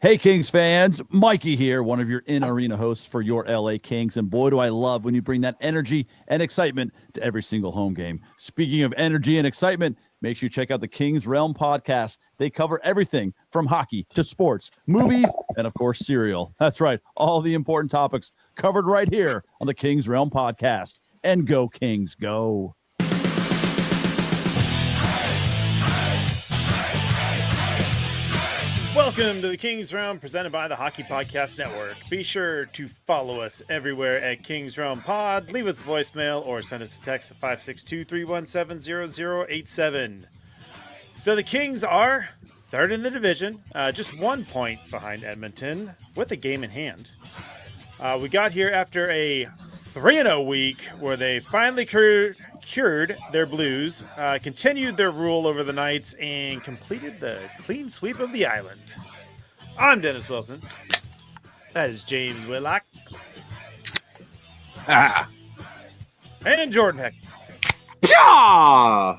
Hey, Kings fans, Mikey here, one of your in-arena hosts for your LA Kings. And boy, do I love when you bring that energy and excitement to every single home game. Speaking of energy and excitement, make sure you check out the Kings Realm podcast. They cover everything from hockey to sports, movies, and of course, cereal. That's right. All the important topics covered right here on the Kings Realm podcast. And go, Kings, go. Welcome to the Kings Realm, presented by the Hockey Podcast Network. Be sure to follow us everywhere at Kings Realm Pod. Leave us a voicemail or send us a text at 562-317-0087. So the Kings are third in the division, just 1 point behind Edmonton, with a game in hand. We got here after a 3-0 week where they finally cured their blues, continued their rule over the Knights, and completed the clean sweep of the island. I'm Dennis Wilson. That is James Whitlock. And Jordan Heck. Yeah!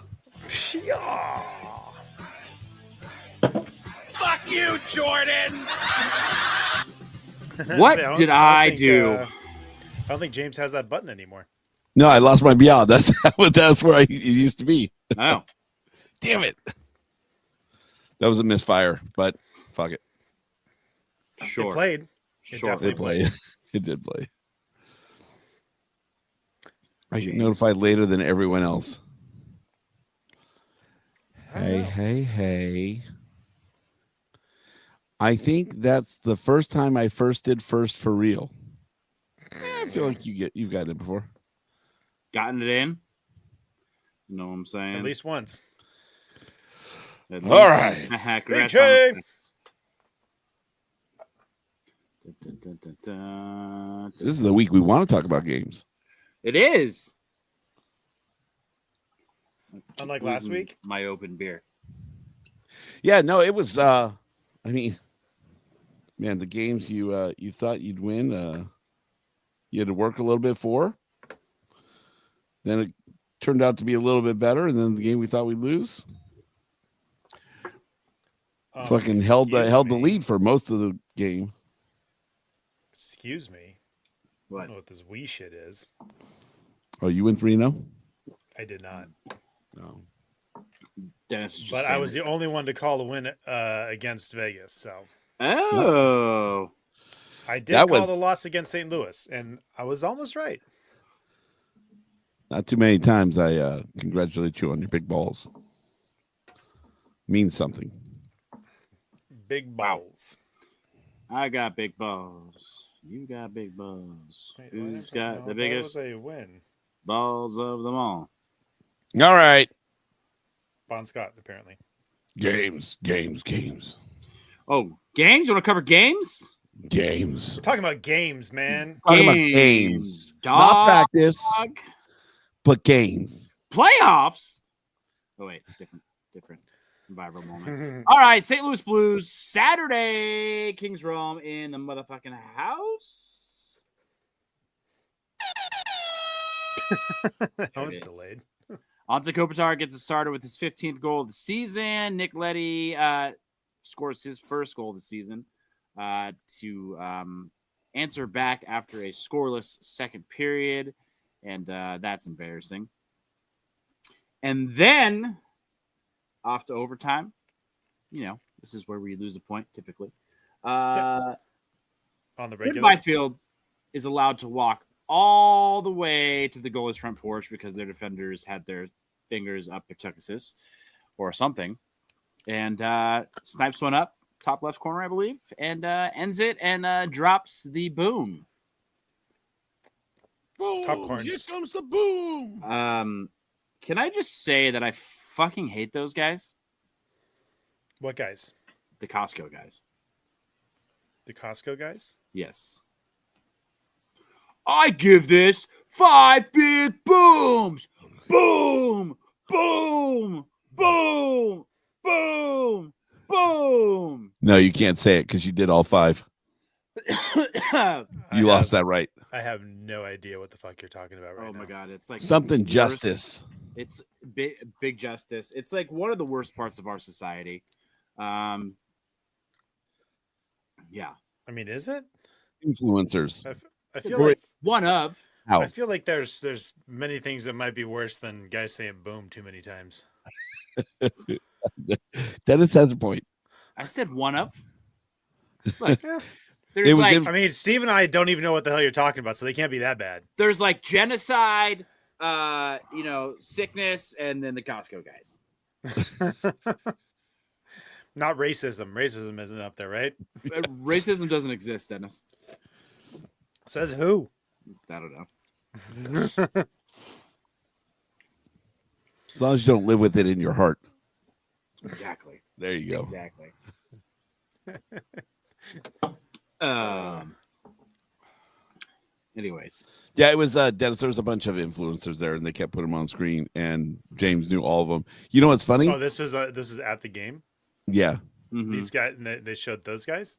Yeah. Fuck you, Jordan! What See, did don't I think, do? I don't think James has that button anymore. No, I lost my beyond. That's where it used to be. Oh, Damn it. That was a misfire, but fuck it. sure. It played. It Sure. definitely It played. It did play. I get notified later than everyone else. Hey. I think that's the first time I did first for real. I feel like you've gotten it before. Gotten it in? You know what I'm saying? At least once. At All least. right. Congrats Big on J. the- This is the week we want to talk about games. It is. Unlike last Losing week? My open beer. Yeah, no, it was man, the games you thought you'd win, you had to work a little bit for. Then it turned out to be a little bit better, and then the game we thought we'd lose fucking held the Excuse me. lead for most of the game. Excuse me. I What? don't know what this wee shit is. Oh, you win 3-0? I did not. No. Dennis is just But I saying was it. the only one to call a win against Vegas. So Oh. I did That call was- the loss against St. Louis, and I was almost right. Not too many times I congratulate you on your big balls. Means something. Big balls. I got big balls. You got big balls. Wait, Who's what? got No, the that biggest was a win. balls of them all? All right. Bon Scott, apparently. Games. Oh, games? You want to cover games? Games. We're talking about games, man. Talking about games. Not Dog. practice, but games. Playoffs? Oh, wait. Different viral moment. All right, St. Louis Blues, Saturday, Kings Realm in the motherfucking house. That was it is. delayed. Anze Kopitar gets it started with his 15th goal of the season. Nick Leddy scores his first goal of the season to answer back after a scoreless second period, and that's embarrassing. And then off to overtime. You know, this is where we lose a point typically. On the Britt regular. Byfield is allowed to walk all the way to the goalie's front porch because their defenders had their fingers up their tuckuses or something, and snipes one up top left corner, I believe, and ends it and drops the boom. Boom! Popcorns. Here comes the boom. Can I just say that I fucking hate those guys, What guys? the Costco guys? The Costco guys? Yes. I give this 5 big booms. Boom, boom, boom, boom, boom. No, you can't say it because you did all 5. I You lost have- that right. I have no idea what the fuck you're talking about right Oh now. my god, it's like Something worst- justice. It's big justice. It's like one of the worst parts of our society. Yeah. I mean, is it? Influencers. I feel Wait. like One of. How? I feel like there's many things that might be worse than guys saying boom too many times. Dennis has a point. I said one of. Look, Yeah. there's It was like in- I mean, Steve and I don't even know what the hell you're talking about, so they can't be that bad. there's like genocide, sickness, and then the Costco guys. Not racism. Racism isn't up there, right? Racism doesn't exist, Dennis. Says who? I don't know. As long as you don't live with it in your heart. Exactly. There you go. Exactly. Anyways, Yeah, it was Dennis. There was a bunch of influencers there, and they kept putting them on screen, and James knew all of them. You know what's funny? Oh, this is at the game. Yeah, mhm. These guys, and they showed those guys.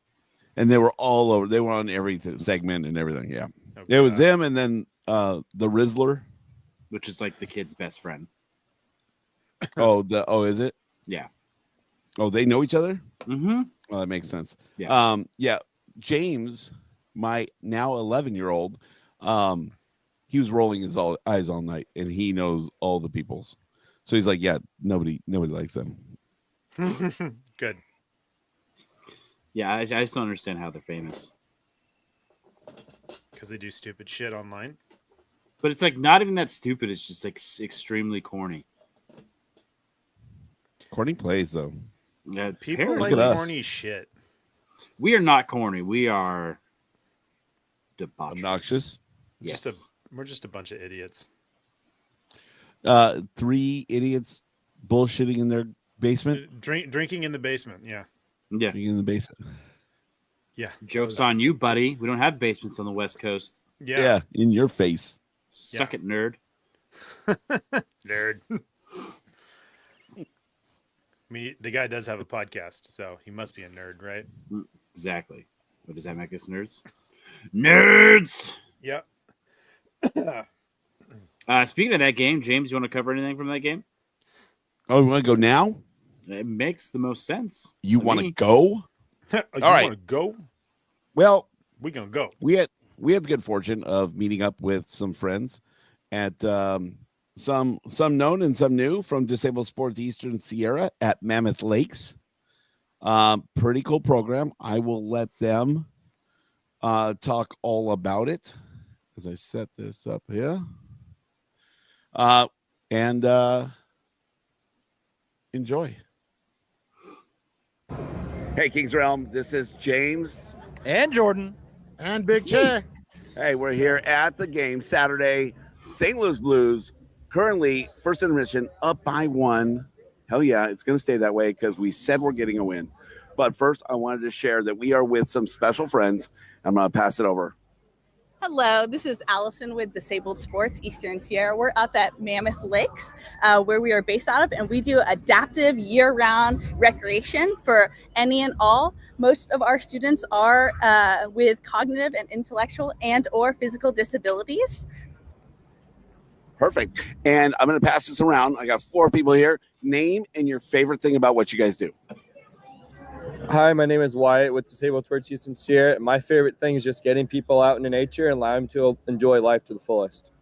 and they were all over. They were on every segment and everything. Yeah, Oh, it was God. them, and then the Rizzler. Which is like the kid's best friend. Is it? Yeah. Oh, they know each other. Mm-hmm. Well, that makes sense. Yeah. Yeah. James, my now 11-year-old, he was rolling his eyes all night, and he knows all the peoples. So he's like, yeah, nobody likes them. Good. Yeah, I just don't understand how they're famous. Because they do stupid shit online. But it's like not even that stupid. It's just like extremely corny. Corny plays though. Yeah, People apparently- like at us. corny shit. we are not corny. We are debaucherous. Obnoxious. Yes. We're just a bunch of idiots. 3 idiots bullshitting in their basement. Drinking in the basement. Yeah. Yeah. Drinking in the basement. Yeah. Jokes on you, buddy. We don't have basements on the West Coast. Yeah. In your face. Suck it, nerd. Nerd. I mean, the guy does have a podcast, so he must be a nerd, right? Exactly. What does that make us nerds? Nerds. Yeah. Speaking of that game, James, you want to cover anything from that game? Oh, you want to go now? It makes the most sense. You to want to me. go? You right. want to go? Well, We gonna go. we had the good fortune of meeting up with some friends at some known and some new from Disabled Sports Eastern Sierra at Mammoth Lakes. Pretty cool program. I will let them talk all about it as I set this up here. And enjoy. Hey, Kings Realm, this is James. And Jordan. And Big Che. Hey, we're here at the game Saturday. St. Louis Blues currently first intermission up by 1. Hell yeah, it's going to stay that way because we said we're getting a win. But first, I wanted to share that we are with some special friends. I'm going to pass it over. Hello, this is Allison with Disabled Sports Eastern Sierra. We're up at Mammoth Lakes, where we are based out of, and we do adaptive year-round recreation for any and all. Most of our students are with cognitive and intellectual and or physical disabilities. Perfect. And I'm going to pass this around. I got 4 people here. Name and your favorite thing about what you guys do. Hi, my name is Wyatt with Disabled Sports Eastern Sierra. My favorite thing is just getting people out into nature and allowing them to enjoy life to the fullest.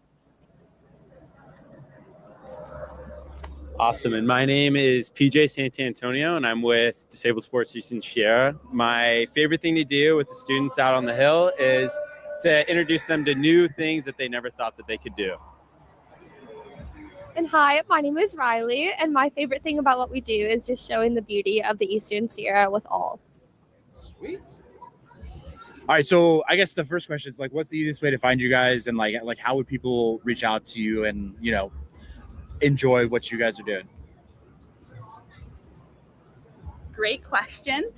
Awesome. And my name is PJ Santantonio, and I'm with Disabled Sports Eastern Sierra. My favorite thing to do with the students out on the hill is to introduce them to new things that they never thought that they could do. And hi, my name is Riley, and my favorite thing about what we do is just showing the beauty of the Eastern Sierra with all. Sweet. All right, so I guess the first question is like, what's the easiest way to find you guys, and like how would people reach out to you and enjoy what you guys are doing? Great question.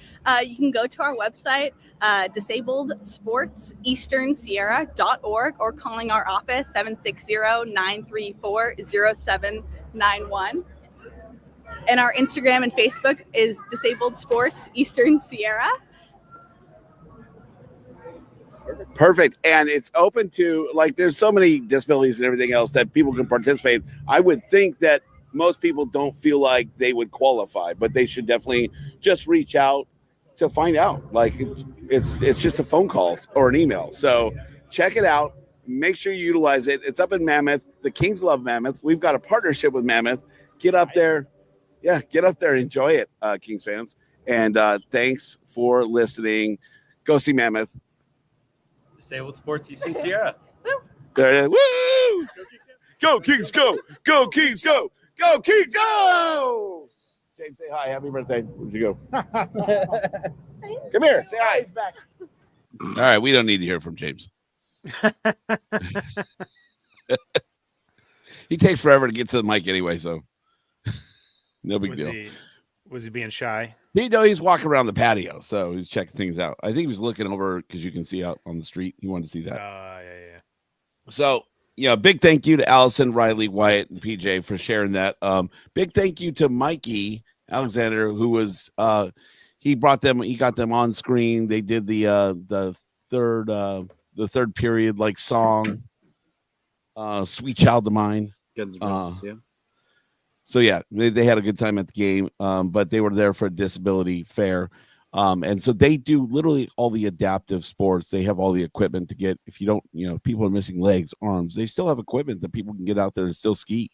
You can go to our website, disabledsportseasternsierra.org, or calling our office 760-934-0791. And our Instagram and Facebook is Disabled Sports Eastern Sierra. Perfect. And it's open to, like, there's so many disabilities and everything else that people can participate. I would think that most people don't feel like they would qualify, but they should definitely just reach out to find out. Like it's just a phone call or an email. So check it out. Make sure you utilize it. It's up in Mammoth. The Kings love Mammoth. We've got a partnership with Mammoth. Get up there. Yeah, get up there and enjoy it, Kings fans. And thanks for listening. Go see Mammoth. Disabled Sports Eastern Sierra. There it is. Woo! Go Kings, go! Go Kings, go! Go Kings, go! James, say hi. Happy birthday. Where'd you go? Come here. Say hi. All right, we don't need to hear from James. He takes forever to get to the mic anyway, so no big deal. Was he being shy? He's walking around the patio, so he's checking things out. I think he was looking over because you can see out on the street. He wanted to see that. Yeah. So, big thank you to Allison, Riley, Wyatt, and PJ for sharing that. Big thank you to Mikey Alexander, who was he got them on screen. They did the third period like song, Sweet Child of Mine. Guns N' Roses, yeah. So yeah, they had a good time at the game, but they were there for a disability fair. And so they do literally all the adaptive sports. They have all the equipment to get, if you don't, people are missing legs, arms, they still have equipment that people can get out there and still ski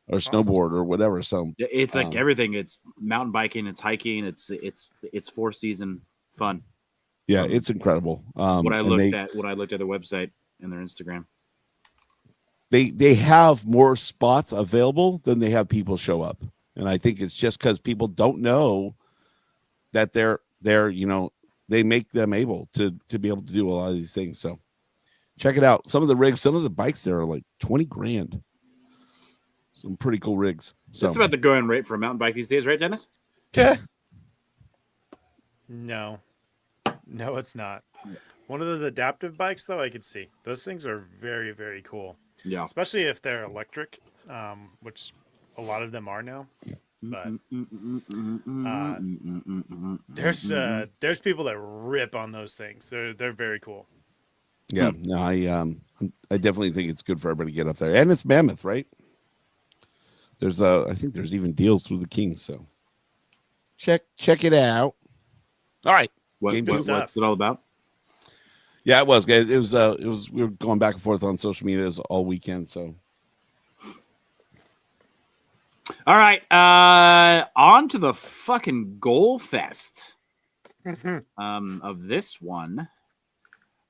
or snowboard or whatever. So it's like everything. It's mountain biking, it's hiking, it's 4-season fun. Yeah, it's incredible. When I looked at their website and their Instagram. They have more spots available than they have people show up. And I think it's just because people don't know that they're they make them able to be able to do a lot of these things. So check it out. Some of the rigs, some of the bikes there are like $20,000. Some pretty cool rigs. So That's about the going rate for a mountain bike these days, right, Dennis? Yeah. No, it's not. One of those adaptive bikes, though, I could see. Those things are very, very cool. Yeah. Especially if they're electric, which a lot of them are now. But there's people that rip on those things. They're very cool. Yeah, no, I definitely think it's good for everybody to get up there, and it's Mammoth, right? I think there's even deals through the Kings, so check it out. All right, what's it all about? Yeah, it was, guys. It was. We were going back and forth on social media all weekend, so. All right, on to the fucking goal fest of this one.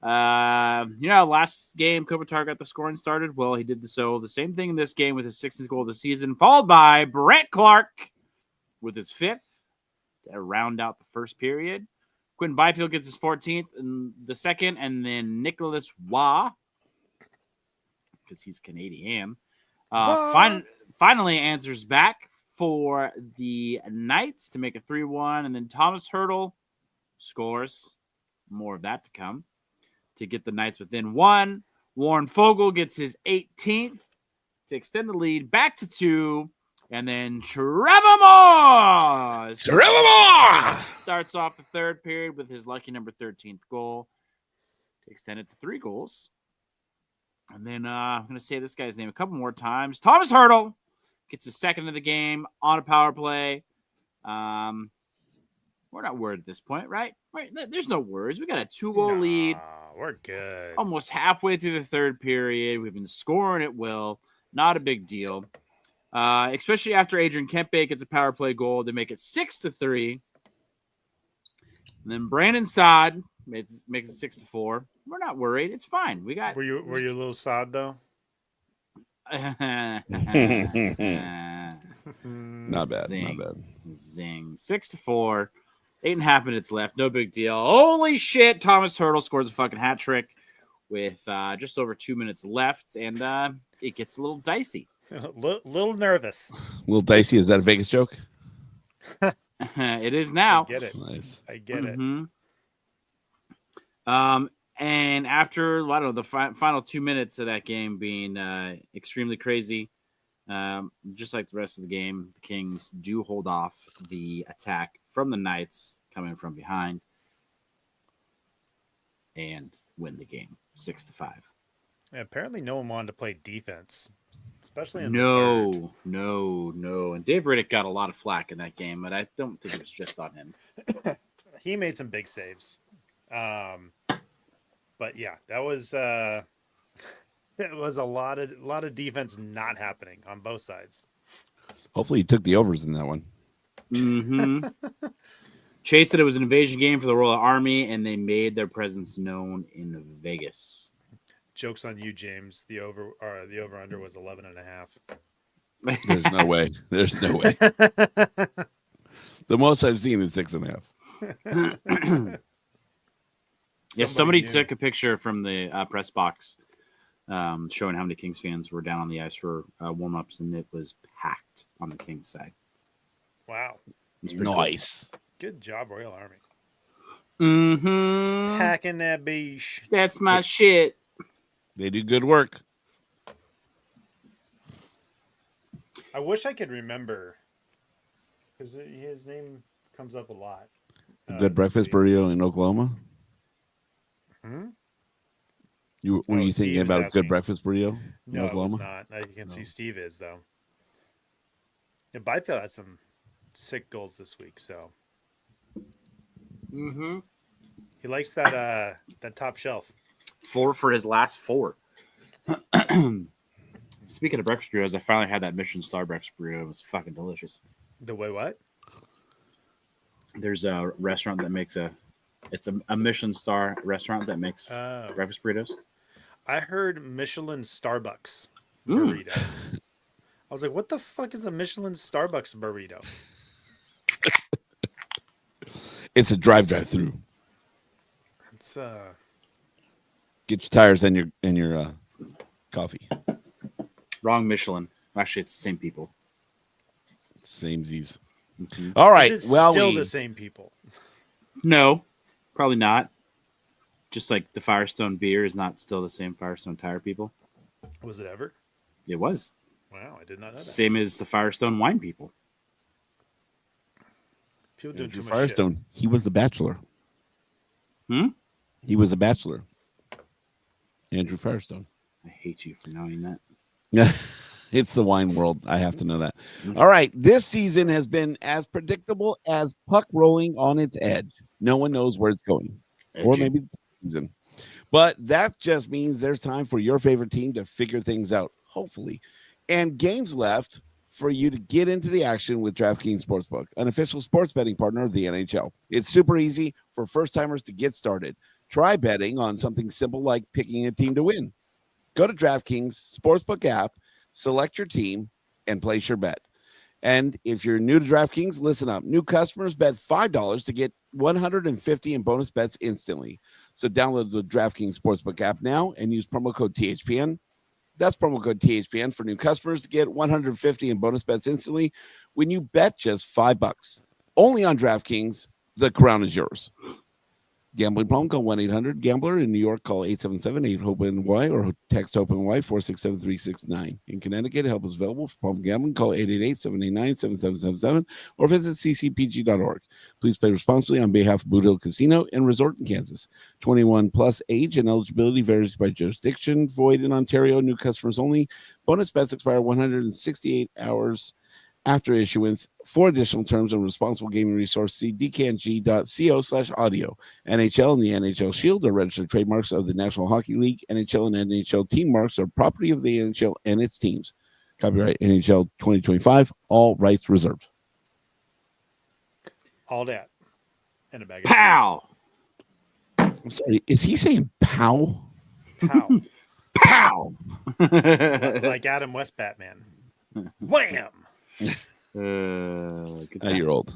Last game Kopitar got the scoring started. Well, he did the same thing in this game with his 16th goal of the season, followed by Brett Clark with his 5th to round out the first period. Quentin Byfield gets his 14th in the second, and then Nicholas Waugh, because he's Canadian, finally answers back for the Knights to make a 3-1, and then Thomas Hurdle scores. More of that to come to get the Knights within 1. Warren Fogle gets his 18th to extend the lead back to 2. And then Trevor Moore starts off the third period with his lucky number 13th goal to extend it to 3 goals. And then I'm going to say this guy's name a couple more times. Thomas Hurdle gets his 2nd of the game on a power play. We're not worried at this point, right? There's no worries. We got a 2-goal lead. We're good. Almost halfway through the third period. We've been scoring at will. Not a big deal. Especially after Adrian Kempe gets a power play goal to make it 6-3. And then Brandon Saad makes it 6-4. We're not worried. It's fine. We got. Were you a little sad though? Not bad. Zing. Not bad. Zing. 6-4. 8.5 minutes left. No big deal. Holy shit! Thomas Hurdle scores a fucking hat trick with just over 2 minutes left, and it gets a little dicey. Little nervous. A little dicey. Is that a Vegas joke? It is now. I get it. Nice. I get it. And after the final 2 minutes of that game being extremely crazy, just like the rest of the game, the Kings do hold off the attack from the Knights coming from behind and win the game 6-5. Yeah, apparently, no one wanted to play defense. Especially in No. And Dave Riddick got a lot of flack in that game, but I don't think it was just on him. he made some big saves. But yeah, that was it was a lot of defense not happening on both sides. Hopefully, he took the overs in that one. Mm-hmm. Chase said it was an invasion game for the Royal Army, and they made their presence known in Vegas. Joke's on you, James. The over under was 11.5. There's no way. There's no way. The most I've seen is 6.5. Yeah, somebody knew. took a picture from the press box showing how many Kings fans were down on the ice for warm-ups, and it was packed on the Kings side. Wow. It's pretty Nice. Good job, Royal Army. Cool. Mm-hmm. Packing that beach. That's my shit. They do good work. I wish I could remember because his name comes up a lot. Good breakfast burrito in Oklahoma. Hmm? Were you Steve thinking is about asking. good breakfast burrito in No, it was Oklahoma? not. You can see Steve is though. Yeah, Byfield had some sick goals this week, so Mm-hmm. he likes that top shelf. 4 for his last 4. Speaking of breakfast burritos, I finally had that Michelin star breakfast burrito. It was fucking delicious. The way what? There's a restaurant that makes a Michelin star restaurant that makes breakfast burritos. I heard Michelin Starbucks Mm. burrito. I was like, what the fuck is a Michelin Starbucks burrito? It's a drive-through. It's Get your tires and your coffee. Wrong Michelin. Actually, it's the same people. Samesies. Mhm. All right. is it Well, still the same people? No, probably not. Just like the Firestone beer is not still the same Firestone tire people. Was it ever? It was. Wow, I did not know that. Same as the Firestone wine people. People doing Andrew too much shit. Firestone. He was the Bachelor. Hmm? He was a Bachelor. Andrew Firestone. I hate you for knowing that. Yeah, it's the wine world. I have to know that. All right. This season has been as predictable as puck rolling on its edge. No one knows where it's going. Or Edgy. maybe the season. But that just means there's time for your favorite team to figure things out, hopefully. And games left for you to get into the action with DraftKings Sportsbook, an official sports betting partner of the NHL. It's super easy for first-timers to get started. Try betting on something simple like picking a team to win. Go to DraftKings Sportsbook app, select your team, and place your bet. And if you're new to DraftKings, listen up. New customers bet $5 to get $150 in bonus bets instantly. So download the DraftKings Sportsbook app now and use promo code THPN. That's promo code THPN for new customers to get $150 in bonus bets instantly when you bet just $5. Only on DraftKings. The crown is yours. Gambling problem, call 1-800-GAMBLER. In New York, call 877-8-HOPE-NY or text HOPE-NY 467-369. In Connecticut, help is available for problem gambling. Call 888-789-7777 or visit ccpg.org. Please play responsibly on behalf of Boot Hill Casino and Resort in Kansas. 21 plus age and eligibility varies by jurisdiction. Void in Ontario. New customers only. Bonus bets expire 168 hours after issuance. For additional terms and responsible gaming resource, see dkng.co/audio. NHL and the NHL Shield are registered trademarks of the National Hockey League. NHL and NHL team marks are property of the NHL and its teams. Copyright NHL 2025. All rights reserved. All that. And a bag of Pow! I'm sorry. Is he saying pow? cheese. Pow. Pow! Like Adam West Batman. Wham! Good Now time. you're old.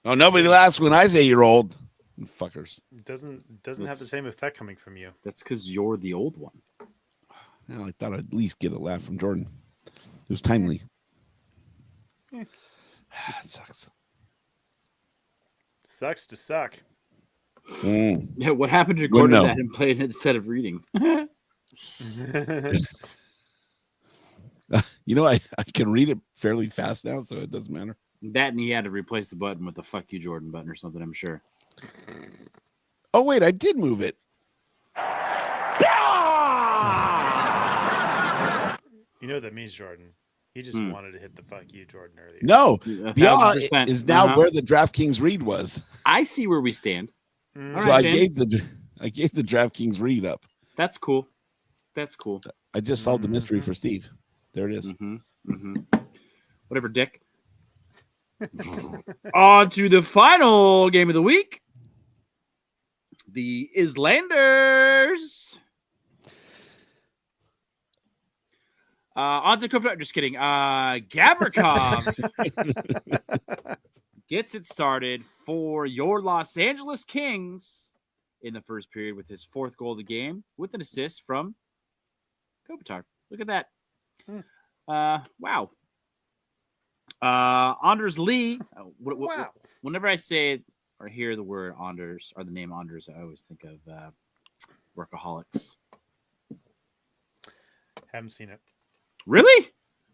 Oh, nobody laughs when I say you're old. You fuckers. Doesn't have the same effect coming from you. That's because you're the old one. Well, I thought I'd at least get a laugh from Jordan. It was timely. It sucks. Sucks to suck. Mm. Yeah, what happened to Well, recording no. that and playing it instead of reading? You know, I can read it fairly fast now, so it doesn't matter. That and he had to replace the button with the "fuck you, Jordan" button or something. I'm sure. Oh, wait, I did move it. You know what that means, Jordan? He just Hmm. wanted to hit the fuck you, Jordan, earlier. No, 1,000%. is now Uh-huh. where the DraftKings read was. I see where we stand. Mm. All So right, I James. gave the DraftKings read up. That's cool. That's cool. I just solved the mystery Mhm. for Steve. There it is. Whatever, Dick. On to the final game of the week. The Islanders. On to Kopitar. Just kidding. Gavrikov gets it started for your Los Angeles Kings in the first period with his 4th goal of the game with an assist from Kopitar. Look at that. Wow. Anders Lee. Wow. Whenever I say or hear the word Anders or the name Anders, I always think of Workaholics. Haven't seen it. Really?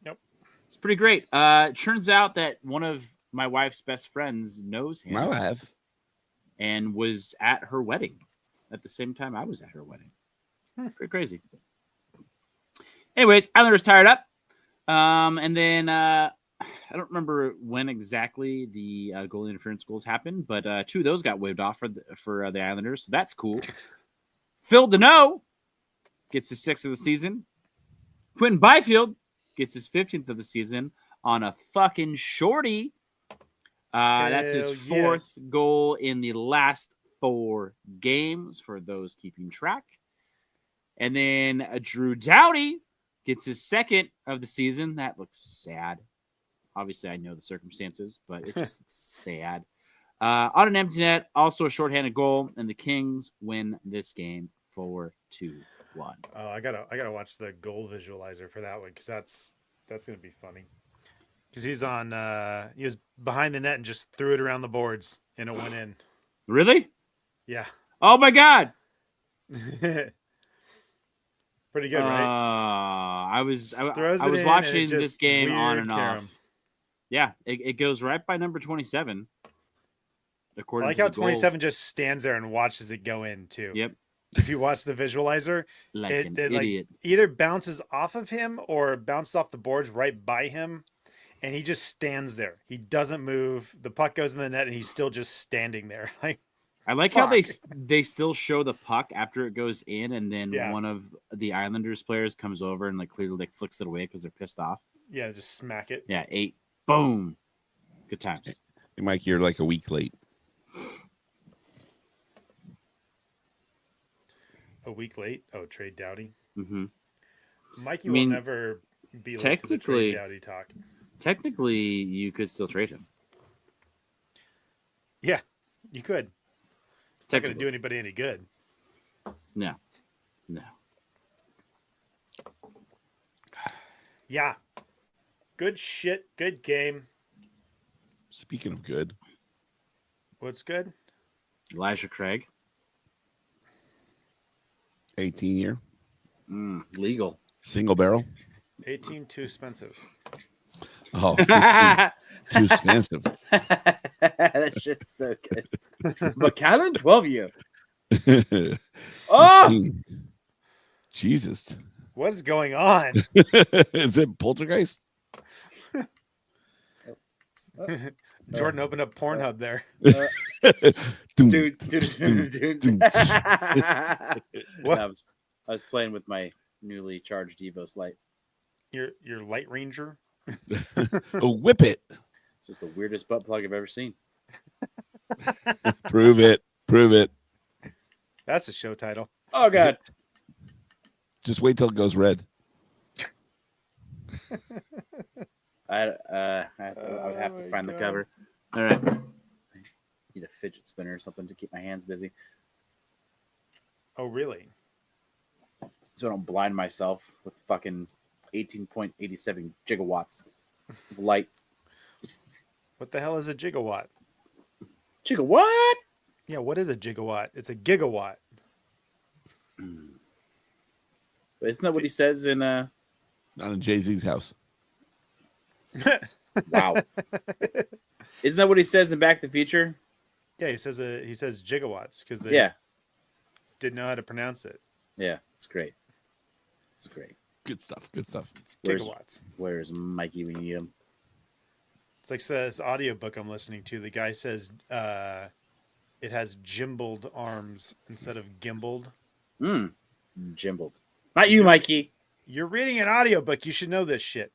Nope. It's pretty great. Turns out that one of my wife's best friends knows him I have. and was at her wedding at the same time I was at her wedding. Pretty crazy. Anyways, Islanders tired up. And then I don't remember when exactly the goalie interference goals happened, but 2 of those got waved off for the Islanders. So that's cool. Phil Deneau gets his 6th of the season. Quentin Byfield gets his 15th of the season on a fucking shorty. That's his Hell yeah. 4th goal in the last 4 games for those keeping track. And then Drew Doughty gets his 2nd of the season. That looks sad. Obviously, I know the circumstances, but it just looks sad. On an empty net, also a shorthanded goal, and the Kings win this game 4-2-1. Oh, I gotta watch the goal visualizer for that one because that's gonna be funny. Because he was behind the net and just threw it around the boards and it went in. Really? Yeah, Oh my God! pretty good, right? I was Throws I it was in, watching and it this just game on weird and carom. off. Yeah, it goes right by number 27. I According like to how the goal. 27 just stands there and watches it go in too. Yep, If you watch the visualizer, like it, an it like idiot. either bounces off of him or bounces off the boards right by him, and he just stands there. He doesn't move. The puck goes in the net, and he's still just standing there. Like, I like how they fuck. they still show the puck after it goes in, and then Yeah. one of the Islanders players comes over and like clearly like flicks it away because they're pissed off. yeah, just smack it. Yeah, 8. Boom. Good times. Hey, Mike, you're like a week late. A week late. Oh, trade Doughty. hmm Mikey I mean, will never be late to the technically- trade Doughty talk. Technically, you could still trade him. Yeah, you could. Not going to Technically. do anybody any good. No. Yeah. Good shit. Good game. Speaking of good, What's good? Elijah Craig. 18 year, Legal. single barrel. 18 too expensive. Oh, 15, too expensive. That shit's so good. McAllen, 12 year. Oh! 15. Jesus. What is going on? Is it poltergeist? Jordan opened up Pornhub there. Doom, Dude. doom. What? I was playing with my newly charged Evos Lite. Your Light Ranger? Oh, whip it. It's just the weirdest butt plug I've ever seen. Prove it. Prove it. That's a show title. Oh God. Just wait till it goes red. I would have Oh to my find the God. cover. All right. Need a fidget spinner or something to keep my hands busy, Oh, really? so I don't blind myself with fucking 18.87 gigawatts of light. What the hell is a gigawatt? Gigawatt? Yeah, what is a gigawatt? It's a gigawatt. Isn't that what he says in Not in Jay-Z's house. Wow. Isn't that what he says in Back to the Future? Yeah, he says gigawatts because they Yeah. didn't know how to pronounce it. Yeah. It's great. It's great. Good stuff. Good stuff. It's Where's- gigawatts. Where's Mikey when you need him? It's like this audiobook I'm listening to. The guy says it has gimbaled arms instead of gimbaled. Jimbled. Not you, Mikey. You're reading an audiobook. You should know this shit.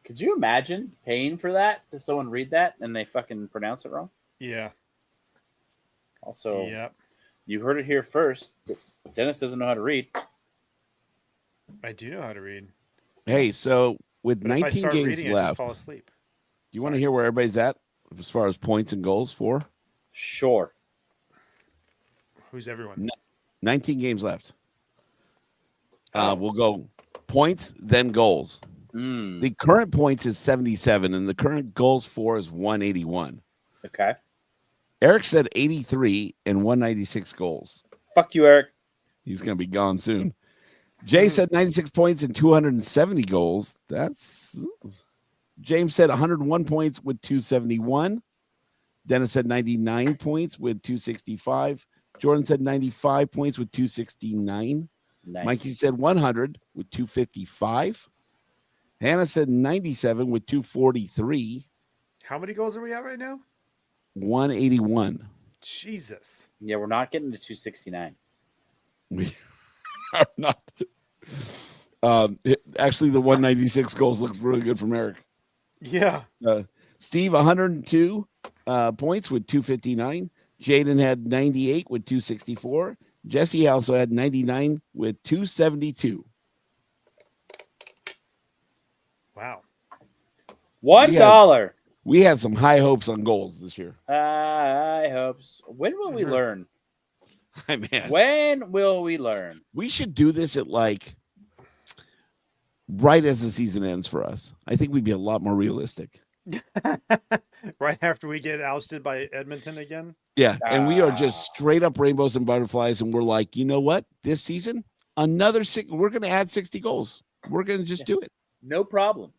Could you imagine paying for that to someone read that and they fucking pronounce it wrong? Yeah. Also, Yep. you heard it here first. Dennis doesn't know how to read. I do know how to read. Hey, so with But if I 19 start games reading, I just left, fall asleep. you want to hear where everybody's at as far as points and goals for? Sure. Who's everyone? No. 19 games left. Oh. We'll go points, then goals. Mm, The current points is 77, and the current goals for is 181. okay. Eric said 83 and 196 goals. Fuck you, Eric. He's going to be gone soon. Jay said 96 points and 270 goals. That's James said 101 points with 271. Dennis said 99 points with 265. Jordan said 95 points with 269. Nice. Mikey said 100 with 255. Hannah said 97 with 243. How many goals are we at right now? 181. Jesus. Yeah, we're not getting to 269. We are not. Actually, the 196 goals looks really good from Eric. Yeah. Steve, 102 points with 259. Jaden had 98 with 264. Jesse also had 99 with 272. Wow. $1. We had some high hopes on goals this year. I hope so. When will we learn? Hi, man. When will we learn? We should do this at like right as the season ends for us. I think we'd be a lot more realistic. Right after we get ousted by Edmonton again? Yeah. And we are just straight up rainbows and butterflies. And we're like, you know what? This season, we're going to add 60 goals. We're going to just do it. No problem.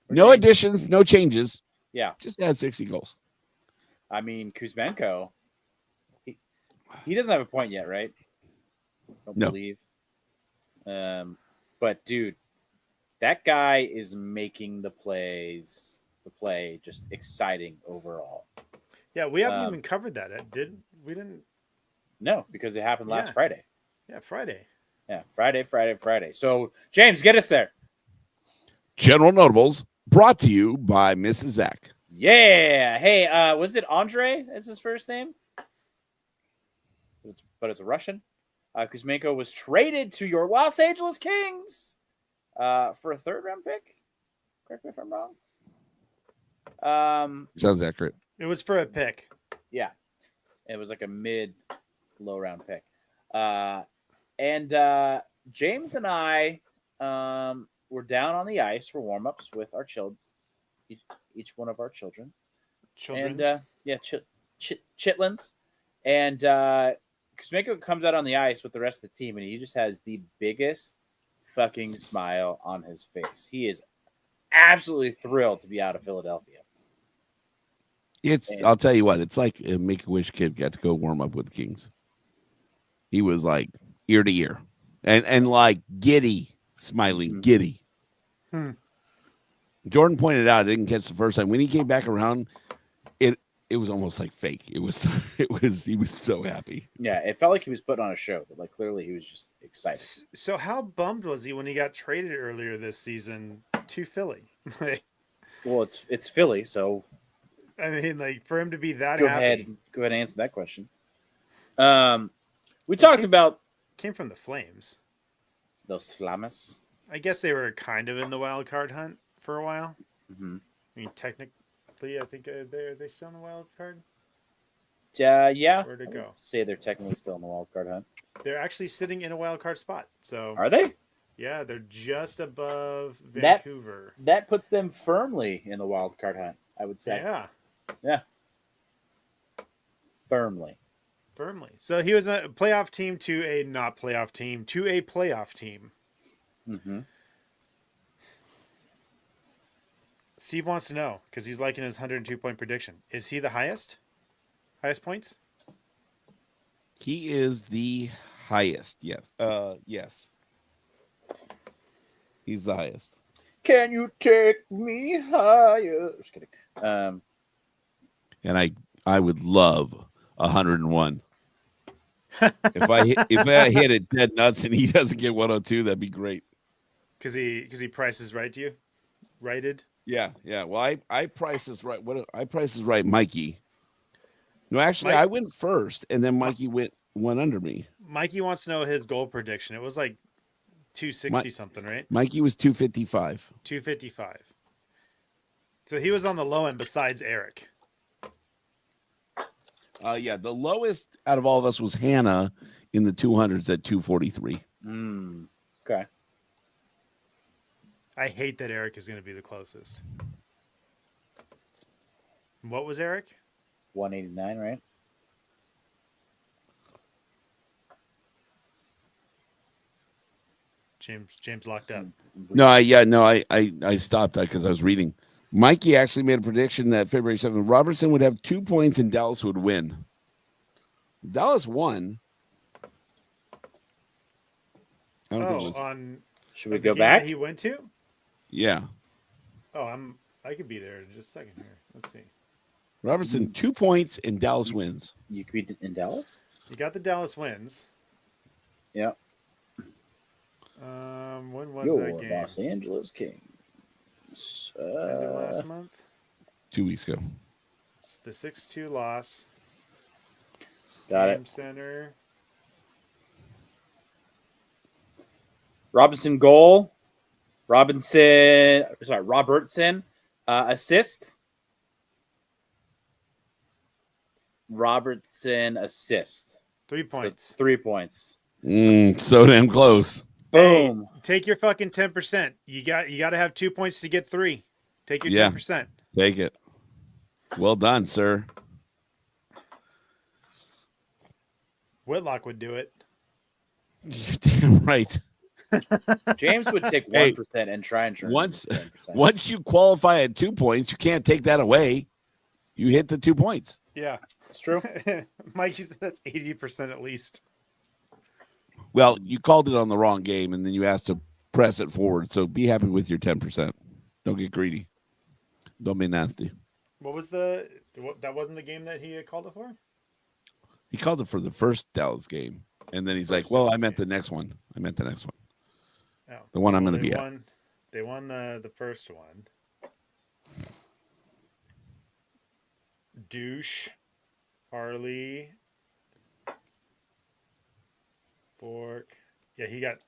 No additions, no changes. Yeah. Just add 60 goals. I mean, Kuzmenko, he doesn't have a point yet, right? Don't No. believe. But dude, that guy is making the play just exciting overall. Yeah, we haven't even covered that. We didn't? No, because it happened last Yeah. Friday. Yeah, Friday. Yeah, Friday. So James, get us there. General Notables brought to you by Mrs. Zach. Yeah. Hey, was it Andre as his first name? But it's a Russian. Kuzmenko was traded to your Los Angeles Kings for a third-round pick. Correct me if I'm wrong. Sounds accurate. It was for a pick. Yeah, it was like a mid-low round pick. And James and I were down on the ice for warm-ups with our children, each one of our children. Children's. And chitlins. And Kuzmenko comes out on the ice with the rest of the team, and he just has the biggest fucking smile on his face. He is absolutely thrilled to be out of Philadelphia. I'll tell you what, it's like a Make-A-Wish kid got to go warm up with the Kings. He was like ear to ear and like giddy, smiling, giddy. Jordan pointed out, I didn't catch the first time. When he came back around, it was almost like fake. He was so happy. Yeah, it felt like he was putting on a show, but like clearly he was just excited. So how bummed was he when he got traded earlier this season to Philly? Well, it's Philly, so I mean, like for him to be that go happy. ahead and answer that question. We talked about came from the Flames. Those Flames. I guess they were kind of in the wild card hunt for a while. Mm-hmm. I mean, technically, I think are they still in the wild card? Yeah. Where'd it go? Say they're technically still in the wild card hunt. They're actually sitting in a wild card spot. So Are they? Yeah, they're just above Vancouver. That puts them firmly in the wild card hunt, I would say. Yeah. Firmly. So he was a playoff team to a not playoff team to a playoff team. Mm-hmm. Steve wants to know because he's liking his 102-point prediction. Is he the highest points? He is the highest. Yes. Yes. He's the highest. Can you take me higher? Just kidding. And I would love 101. if I hit it dead nuts and he doesn't get 102, that'd be great. Because he prices right to you, righted. Yeah. Well, I price is right. I price is right, Mikey. No, actually, Mike- I went first, and then Mikey went under me. Mikey wants to know his goal prediction. It was like 260 something, right? Mikey was 255. 255. So he was on the low end besides Eric. Yeah, the lowest out of all of us was Hannah in the 200s at 243. Okay. I hate that Eric is going to be the closest. What was Eric? 189, right? James locked up. No, I stopped because I was reading. Mikey actually made a prediction that February 7th, Robertson would have 2 points and Dallas would win. Dallas won. I don't think it was. On Should we the go game back? that he went to? Yeah. Oh, I could be there in just a second here. Let's see. Robertson, 2 points and Dallas wins. You could be in Dallas? You got the Dallas wins. Yeah. When was Your that game? Los Angeles Kings. End of last month. 2 weeks ago. It's the 6-2 loss. Got Game it. Center. Robertson goal. Robertson assist. Robertson assist. 3 points. So 3 points. So damn close. Boom. Hey, take your fucking 10%. You got to have 2 points to get 3. Take your Yeah. 10%. Take it. Well done, sir. Whitlock would do it. You're damn right. James would take 1% Hey, and try and turn once it into 10%. Once you qualify at 2 points, you can't take that away. You hit the 2 points. Yeah. It's true. Mikey said that's 80% at least. Well, you called it on the wrong game, and then you asked to press it forward. So be happy with your 10%. Don't get greedy. Don't be nasty. What was that wasn't the game that he called it for? He called it for the first Dallas game, and then he's like, "Well, I meant the next one. I meant the next one, Oh. the one I'm going to They be at." won, they won the first one. Douche, Harley, Bork. Yeah, he got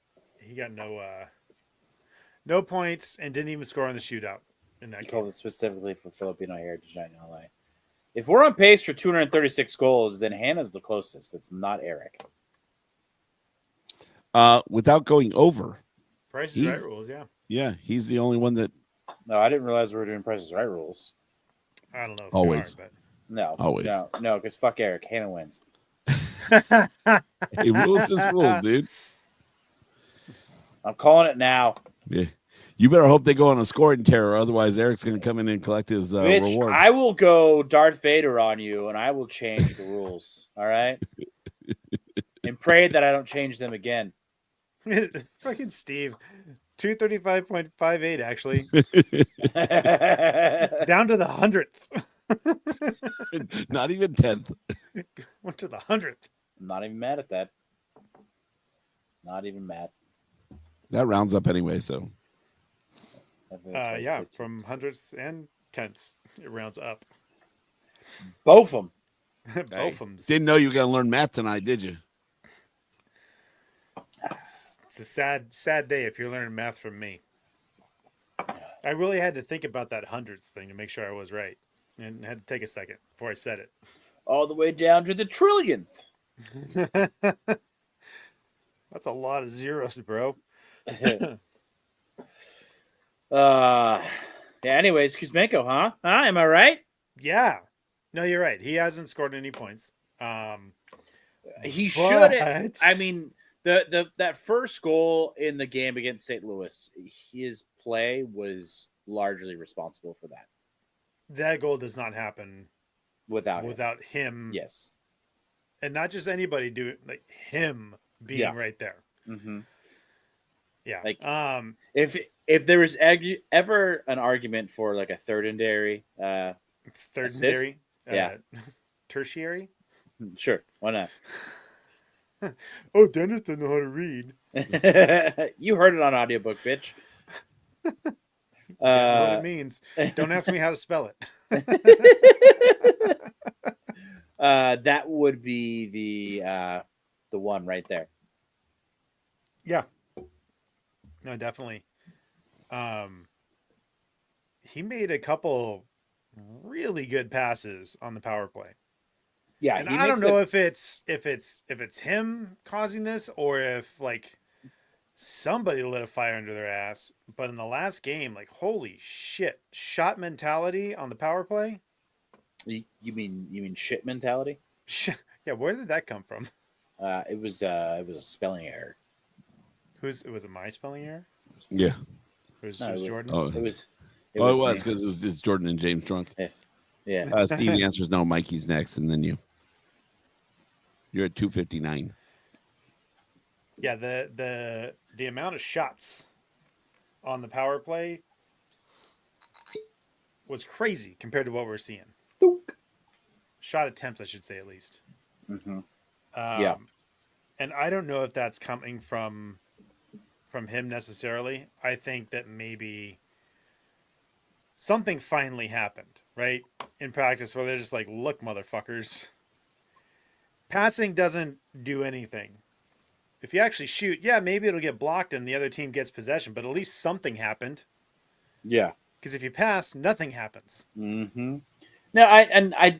no points and didn't even score on the shootout in that He game. called it specifically for Filipino Heritage Night in LA. If we're on pace for 236 goals, then Hannah's the closest. It's not Eric. Without going over. Price is Right He's- rules, yeah. Yeah, he's the only one that No, I didn't realize we were doing Price is Right rules. I don't know if Always. you are, No, Always. no, because fuck Eric. Hannah wins. but hey, rules is rules, dude. I'm calling it now. Yeah. You better hope they go on a scoring tear, otherwise Eric's going to come in and collect his Bitch, reward. I will go Darth Vader on you, and I will change the rules. All right, and pray that I don't change them again. fucking Steve. 235.58 actually. Down to the 100th. Not even 10th. Went to the 100th. I'm not even mad at that. Not even mad. That rounds up anyway, so. Yeah, from hundredths and tenths, it rounds up. Both of them. Both of them. Didn't know you were going to learn math tonight, did you? It's a sad day if you're learning math from me. I really had to think about that hundredth thing to make sure I was right, and had to take a second before I said it. All the way down to the trillionth. That's a lot of zeros, bro. Yeah. Anyways, Kuzmenko, huh? Am I right? Yeah. No, you're right. He hasn't scored any points. He should. But- I mean, that first goal in the game against St. Louis, his play was largely responsible for that. That goal does not happen Without him. Yes. And not just anybody doing, like him being Yeah. right there. Mm-hmm. Yeah. Like, Um. If if there was ever an argument for like a third and dairy, Third Assist? dairy. Yeah. Tertiary. sure, why not? Oh, Dennis doesn't know how to read. You heard it on audiobook, bitch. I know what it means. Don't ask me how to spell it. That would be the one right there. Yeah. No, definitely. He made a couple really good passes on the power play. Yeah, And he I don't makes know it- if it's him causing this or if like somebody lit a fire under their ass. But in the last game, like holy shit, shot mentality on the power play. You mean shit mentality? Yeah, where did that come from? It was a spelling error. Was it my spelling error? Yeah. Or was No, it it was- Jordan? Oh, It was. it was me. because it's Jordan and James drunk. Yeah. Steve answers no. Mikey's next, and then you. You're at 259. Yeah, the amount of shots on the power play was crazy compared to what we're seeing. Shot attempts, I should say, at least. Mm-hmm. Yeah. And I don't know if that's coming from him necessarily. I think that maybe something finally happened, right? In practice where they're just like, look, motherfuckers. Passing doesn't do anything. If you actually shoot, yeah, maybe it'll get blocked and the other team gets possession, but at least something happened. Yeah. Because if you pass, nothing happens. Mm-hmm. No, I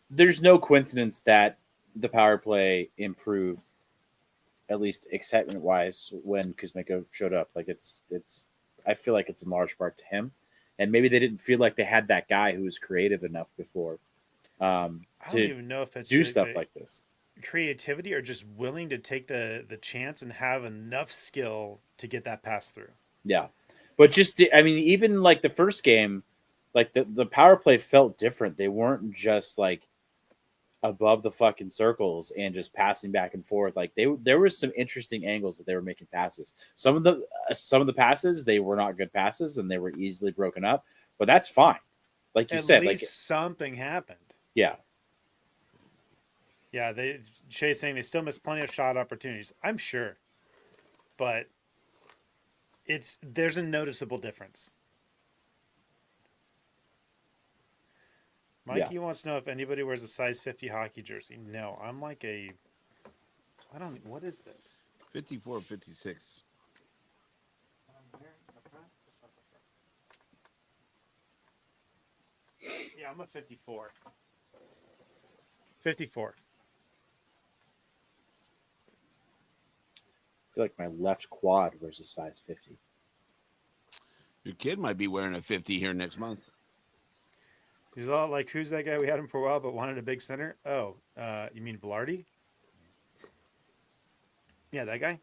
there's no coincidence that the power play improved, at least excitement wise, when Kuzmenko showed up. Like it's I feel like it's in large part to him. And maybe they didn't feel like they had that guy who was creative enough before I don't even know if it's do the- stuff the like this. creativity or just willing to take the chance and have enough skill to get that pass through. Yeah. But just, I mean, even like the first game, like the power play felt different. They weren't just like above the fucking circles and just passing back and forth. Like there were some interesting angles that they were making passes. Some of the passes, they were not good passes and they were easily broken up, but that's fine. Like you At said, least like, something happened. yeah. Yeah, Shay's saying they still miss plenty of shot opportunities. I'm sure, but there's a noticeable difference. Mikey wants to know if anybody wears a size 50 hockey jersey. No, I'm like what is this? 54, 56. Yeah, I'm a 54. 54. I feel like my left quad wears a size 50. Your kid might be wearing a 50 here next month. He's all like, who's that guy? We had him for a while, but wanted a big center. Oh, you mean Velarde? Yeah, that guy.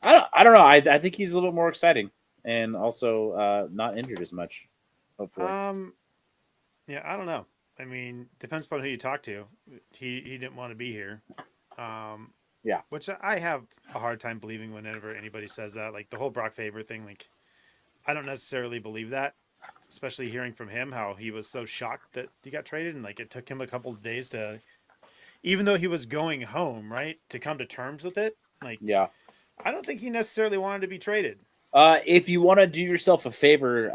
I don't know. I think he's a little more exciting and also not injured as much. Hopefully. Yeah, I don't know. I mean, depends upon who you talk to. He didn't want to be here. Yeah. Which I have a hard time believing whenever anybody says that. Like the whole Brock Faber thing, like I don't necessarily believe that. Especially hearing from him how he was so shocked that he got traded and like it took him a couple of days to, even though he was going home, right, to come to terms with it. Like, yeah. I don't think he necessarily wanted to be traded. If you want to do yourself a favor,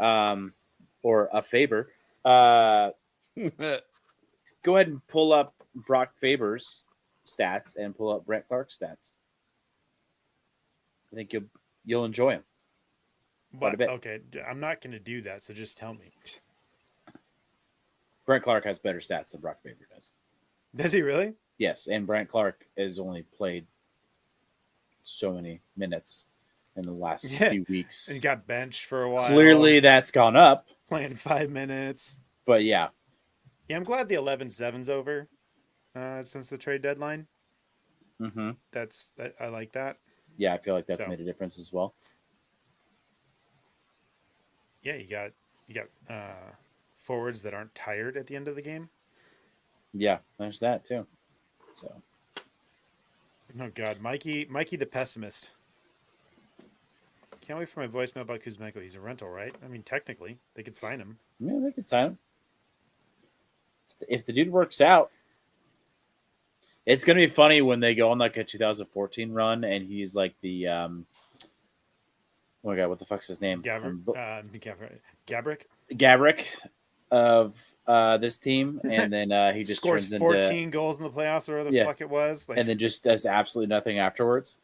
go ahead and pull up Brock Faber's stats and pull up Brent Clark's stats. I think you'll enjoy him. Quite a But bit. okay, I'm not going to do that. So just tell me. Brent Clark has better stats than Brock Faber does. Does he really? Yes, and Brent Clark has only played so many minutes in the last few weeks. And got benched for a while. Clearly, that's gone up. Playing 5 minutes. But yeah. Yeah, I'm glad the 11-7's over since the trade deadline. Mm-hmm. I like that. Yeah, I feel like that's made a difference as well. Yeah, you got forwards that aren't tired at the end of the game. Yeah, there's that too. So Oh God, Mikey the pessimist. Can't wait for my voicemail about Kuzmenko. He's a rental, right? I mean, technically, they could sign him. Yeah, they could sign him. If the dude works out, it's gonna be funny when they go on like a 2014 run and he's like the oh my God, what the fuck's his name? Gabrick of this team, and then he just scores turns 14 into, goals in the playoffs or whatever the fuck it was. Like, and then just does absolutely nothing afterwards.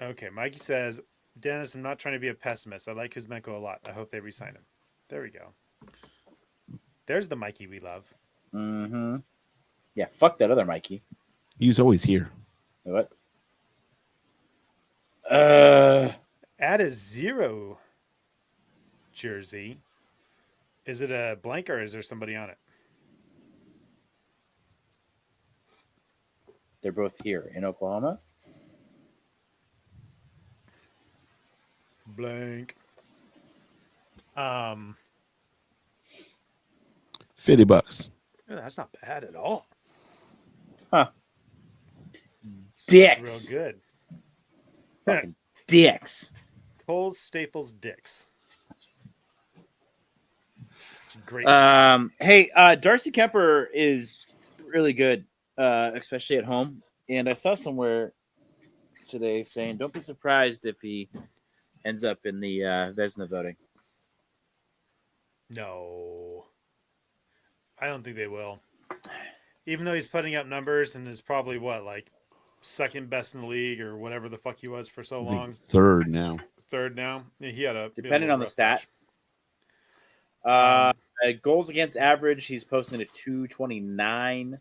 Okay, Mikey says, Dennis, I'm not trying to be a pessimist. I like Kuzmenko a lot. I hope they re-sign him. There we go. There's the Mikey we love. Mm-hmm. Yeah, fuck that other Mikey. He's always here. What? Add a 0 jersey. Is it a blank or is there somebody on it? They're both here in Oklahoma. Blank. $50. That's not bad at all. Huh. It's Dicks. real good. Fucking dicks. Cole Staples Dicks. Great. Hey, Darcy Kemper is really good, especially at home. And I saw somewhere today saying, don't be surprised if he ends up in the Vezina voting. No. I don't think they will. Even though he's putting up numbers and is probably like second best in the league or whatever the fuck he was for so I think long. third now. Third now. Yeah, he had a Depending on the rough stat. patch. Goals against average, he's posting a 229.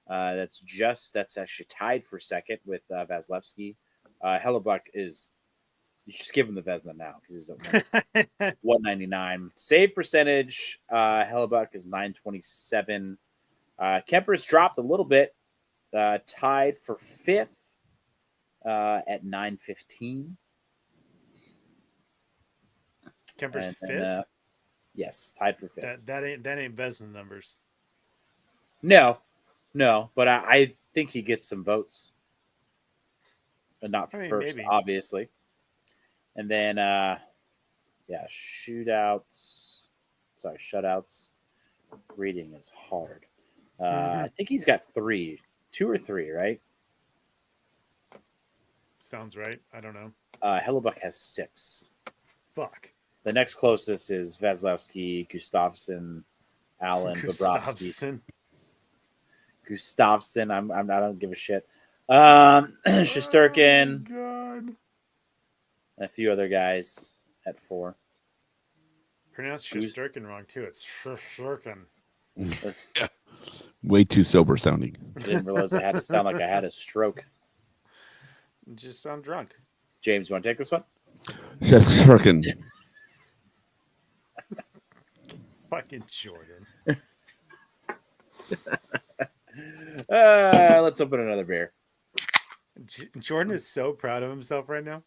That's actually tied for second with Vasilevsky. Hellebuck is, you just give him the Vezina now because he's at 199. Save percentage, Hellebuck is 927. Kemper's dropped a little bit, tied for fifth at 915. Kemper's fifth? Yes, tied for fifth. That ain't Vezina numbers. No, but I think he gets some votes. But not for first, maybe. obviously. And then, shutouts. Reading is hard. I think he's got 2 or 3, right? Sounds right. I don't know. Hellebuck has 6. Fuck. The next closest is Vasilevsky, Gustafsson, Allen, Bobrovsky. Gustafsson. I don't give a shit. Shesterkin. Oh, God. And a few other guys at 4. Pronounced Shesterkin wrong too. It's Shesterkin. Way too sober sounding. I didn't realize I had to sound like I had a stroke. You just sound drunk. James, you want to take this one? Shesterkin. Fucking Jordan. Let's open another beer. Jordan is so proud of himself right now.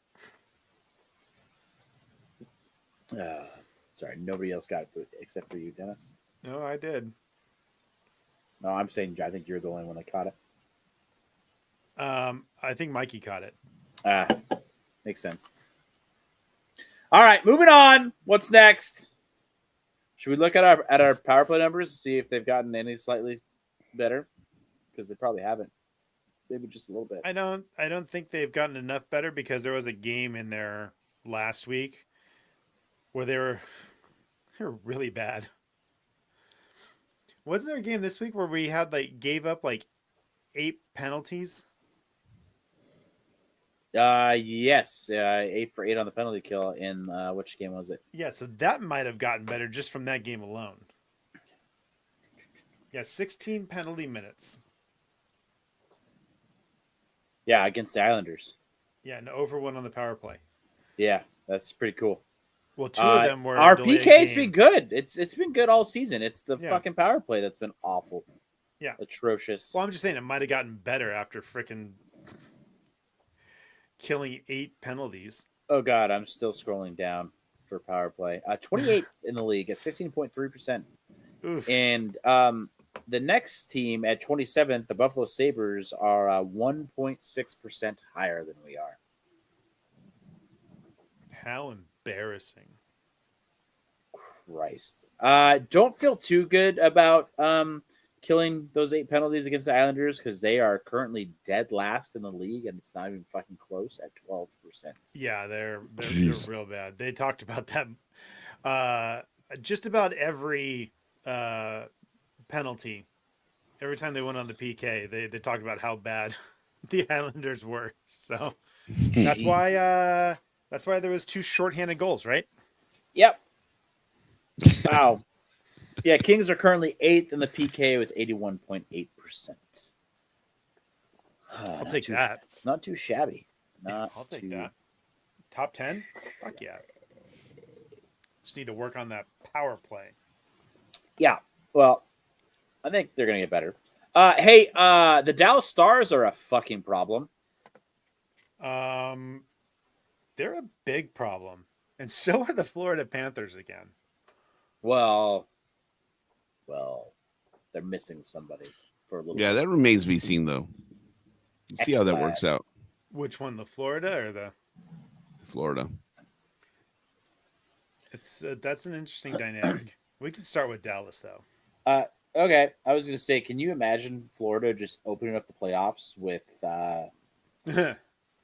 Sorry, nobody else got it except for you, Dennis. No, I did. No, I'm saying I think you're the only one that caught it. I think Mikey caught it. Makes sense. All right, moving on. What's next? Should we look at our power play numbers to see if they've gotten any slightly better? Because they probably haven't. Maybe just a little bit. I don't think they've gotten enough better because there was a game in there last week where they were really bad. Wasn't there a game this week where we had gave up 8 penalties? Yes, 8 for 8 on the penalty kill. In which game was it? Yeah, so that might have gotten better just from that game alone. Yeah, 16 penalty minutes. Yeah, against the Islanders. Yeah, and over 1 on the power play. Yeah, that's pretty cool. Well, 2 of them were our delayed PK's games. been good. It's been good all season. It's the Yeah. fucking power play that's been awful. Yeah. Atrocious. Well, I'm just saying it might have gotten better after frickin' killing 8 penalties. Oh god, I'm still scrolling down for power play. 28th in the league at 15.3%. Oof. And The next team at 27th, the Buffalo Sabres, are 1.6% higher than we are. How embarrassing. Christ. Don't feel too good about killing those 8 penalties against the Islanders because they are currently dead last in the league, and it's not even fucking close at 12%. Yeah, they're Jeez. real bad. They talked about that. Just about every penalty, every time they went on the PK, they talked about how bad the Islanders were. So that's why there was 2 shorthanded goals, right? Yep. Wow. Yeah, Kings are currently 8th in the PK with 81.8%. I'll take that. Not too shabby. I'll take that. Top 10? Fuck yeah. Just need to work on that power play. Yeah. Well, I think they're going to get better. Hey, the Dallas Stars are a fucking problem. They're a big problem. And so are the Florida Panthers again. Well, they're missing somebody for a little Yeah, bit. that remains to be seen, though. See how that works out. Which one, the Florida or the? Florida. It's that's an interesting dynamic. We can start with Dallas though. Okay, I was going to say, can you imagine Florida just opening up the playoffs with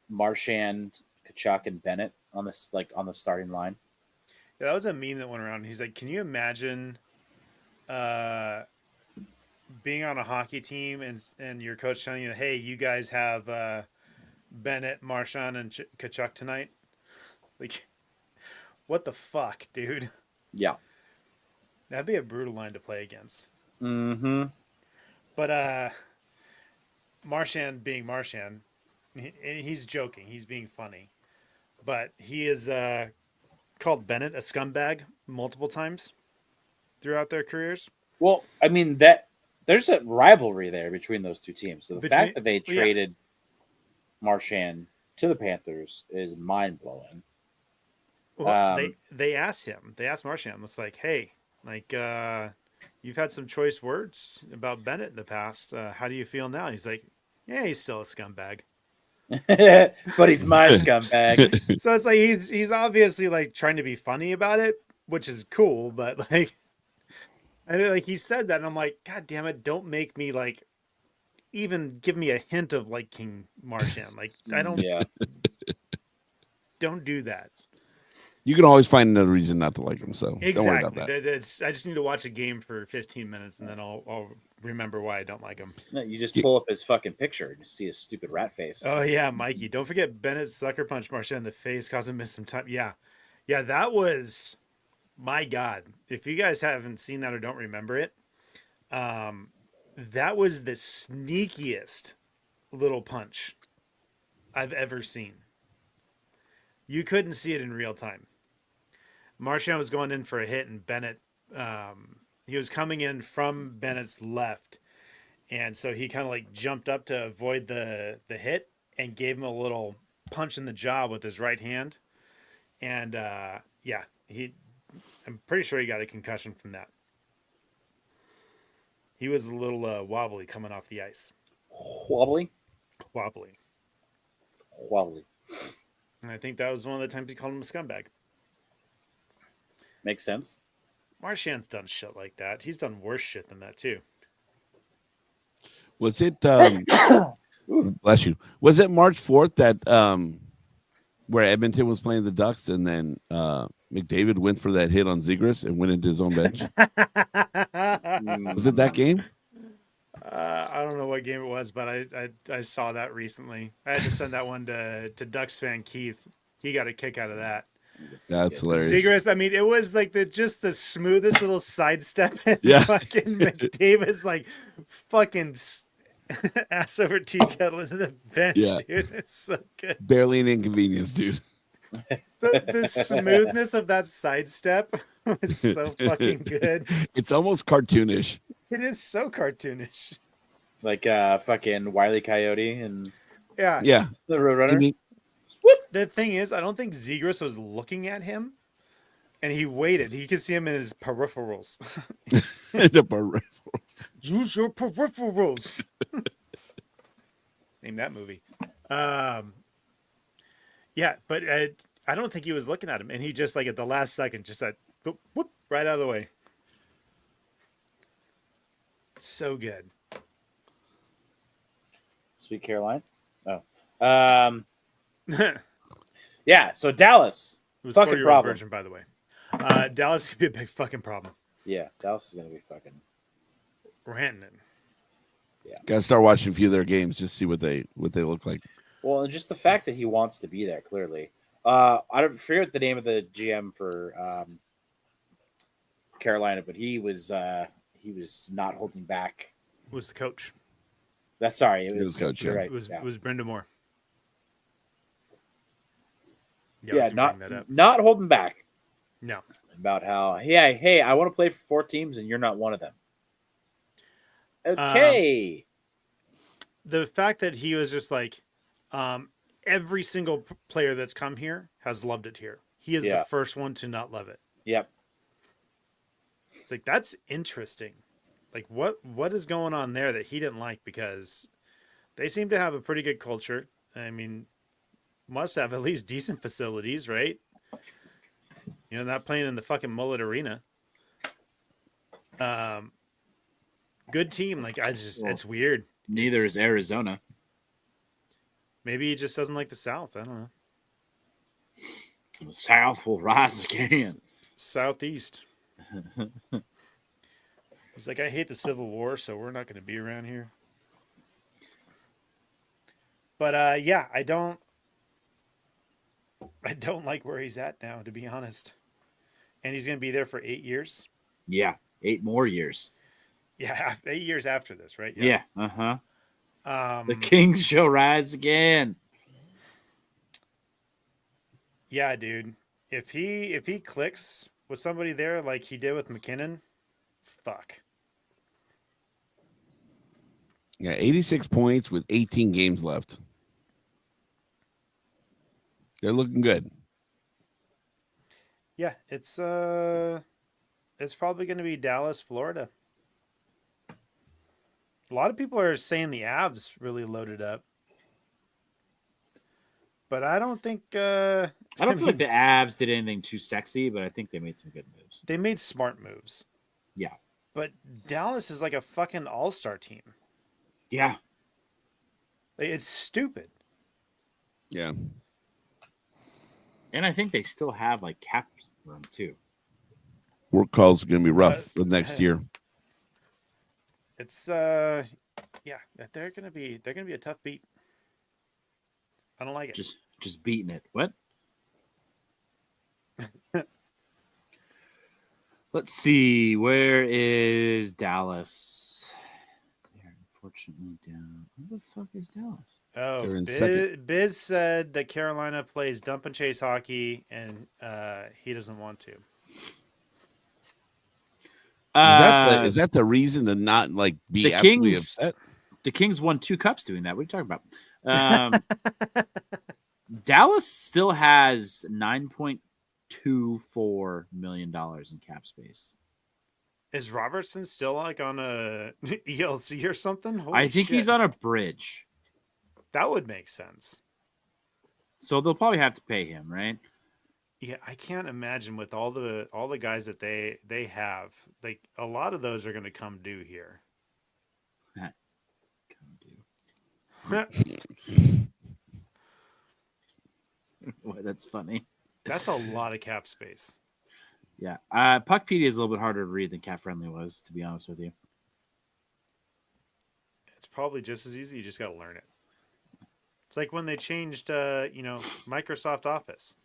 Marchand, Kachuk, and Bennett on this, like on the starting line? Yeah, that was a meme that went around. He's like, "Can you imagine being on a hockey team and your coach telling you, hey, you guys have Bennett, Marchand, and Kachuk tonight? Like, what the fuck, dude? Yeah. That'd be a brutal line to play against." Mm-hmm. But Marchand being Marchand, he's joking. He's being funny. But he is called Bennett a scumbag multiple times throughout their careers. Well, I mean, there's a rivalry there between those two teams. So the fact that they traded Marchand to the Panthers is mind-blowing. Well, they asked him. They asked Marchand. It's like, hey, like you've had some choice words about Bennett in the past. How do you feel now? He's like, yeah, he's still a scumbag. But he's my scumbag. So it's like he's obviously like trying to be funny about it, which is cool. But like, and like he said that, and I'm like, God damn it! Don't make me like even give me a hint of liking Marchand. Like I don't. Yeah. Don't do that. You can always find another reason not to like him, so Exactly. don't worry about that. I just need to watch a game for 15 minutes, and then I'll remember why I don't like him. No, you just pull up his fucking picture and you see his stupid rat face. Oh yeah, Mikey. Don't forget Bennett's sucker punch Marchand in the face, caused him to miss some time. Yeah, that was, my God. If you guys haven't seen that or don't remember it, that was the sneakiest little punch I've ever seen. You couldn't see it in real time. Marchand was going in for a hit, and Bennett, he was coming in from Bennett's left. And so he kind of like jumped up to avoid the hit and gave him a little punch in the jaw with his right hand. And yeah, I'm pretty sure he got a concussion from that. He was a little wobbly coming off the ice. Wobbly? Wobbly. And I think that was one of the times he called him a scumbag. Makes sense. Marchand's done shit like that. He's done worse shit than that too. Was it bless you? Was it March 4th that where Edmonton was playing the Ducks and then McDavid went for that hit on Zegras and went into his own bench? Was it that game? I don't know what game it was, but I saw that recently. I had to send that one to Ducks fan Keith. He got a kick out of that. That's hilarious. Zegras, I mean, it was like the smoothest little sidestep. Yeah. Fucking McDavid's like fucking ass over tea kettle into the bench, Yeah. dude. It's so good. Barely an inconvenience, dude. The smoothness of that sidestep was so fucking good. It's almost cartoonish. It is so cartoonish. Like fucking Wile E. Coyote and Yeah. Yeah. the Roadrunner. I mean, The thing is, I don't think Zegras was looking at him, and he waited. He could see him in his peripherals. the peripherals. Use your peripherals. Name that movie. Yeah, but I don't think he was looking at him, and he just like at the last second just said, whoop, whoop, right out of the way. So good. Sweet Caroline. Oh. Yeah, so Dallas. It was Fucking 4-year-old problem. version, by the way. Dallas is gonna be a big fucking problem. Yeah, Dallas is going to be fucking. Ranting it. Gotta start watching a few of their games, just see what they look like. Well, and just the fact that he wants to be there, clearly. I don't forget the name of the GM for Carolina, but he was not holding back. Was the coach. That's sorry, He was coach, you're yeah. right. It was Brenda Moore. I Yeah, was bringing that up. not holding back No. about how hey, I want to play for 4 teams and you're not one of them. Okay. The fact that he was just like, every single player that's come here has loved it here. He is Yeah. the first one to not love it. Yep. It's like, that's interesting. Like, what is going on there that he didn't like? Because they seem to have a pretty good culture. I mean, must have at least decent facilities, right? You know, not playing in the fucking Mullet Arena. Good team. Like, it's weird. Neither is Arizona. Maybe he just doesn't like the South. I don't know. The South will rise again. Southeast. He's like, I hate the Civil War, so we're not going to be around here. But yeah, I don't like where he's at now, to be honest. And he's going to be there for 8 years. Yeah, 8 more years. Yeah, 8 years after this, right? Yeah. Uh-huh. Um, The Kings shall rise again. yeah, dude. If he clicks with somebody there like he did with McKinnon, fuck. Yeah, 86 points with 18 games left. They're looking good. Yeah, it's probably going to be Dallas, Florida. A lot of people are saying the Avs really loaded up. But I don't think I don't feel like the Avs did anything too sexy, but I think they made some good moves. they made smart moves. Yeah. But Dallas is like a fucking all-star team. Yeah. Like, it's stupid. Yeah. And I think they still have like cap room too. Work calls are going to be rough for next year. It's yeah, they're gonna be a tough beat. I don't like it. Just beating it. What? Let's see. Where is Dallas? They're unfortunately down. Where the fuck is Dallas? Oh, They're in second. Biz said that Carolina plays dump and chase hockey, and he doesn't want to. Is that the reason to not like be the absolutely Kings- upset? The Kings won 2 cups doing that. What are you talking about? Dallas still has $9.24 million in cap space. Is Robertson still like on a ELC or something? Holy I think he's shit. on a bridge. That would make sense. So they'll probably have to pay him, right? Yeah, I can't imagine with all the guys that they have, like a lot of those are going to come due here. Well, that's funny. That's a lot of cap space. Yeah. Puckpedia is a little bit harder to read than Cap Friendly was, to be honest with you. It's probably just as easy. You just got to learn it. It's like when they changed, Microsoft Office.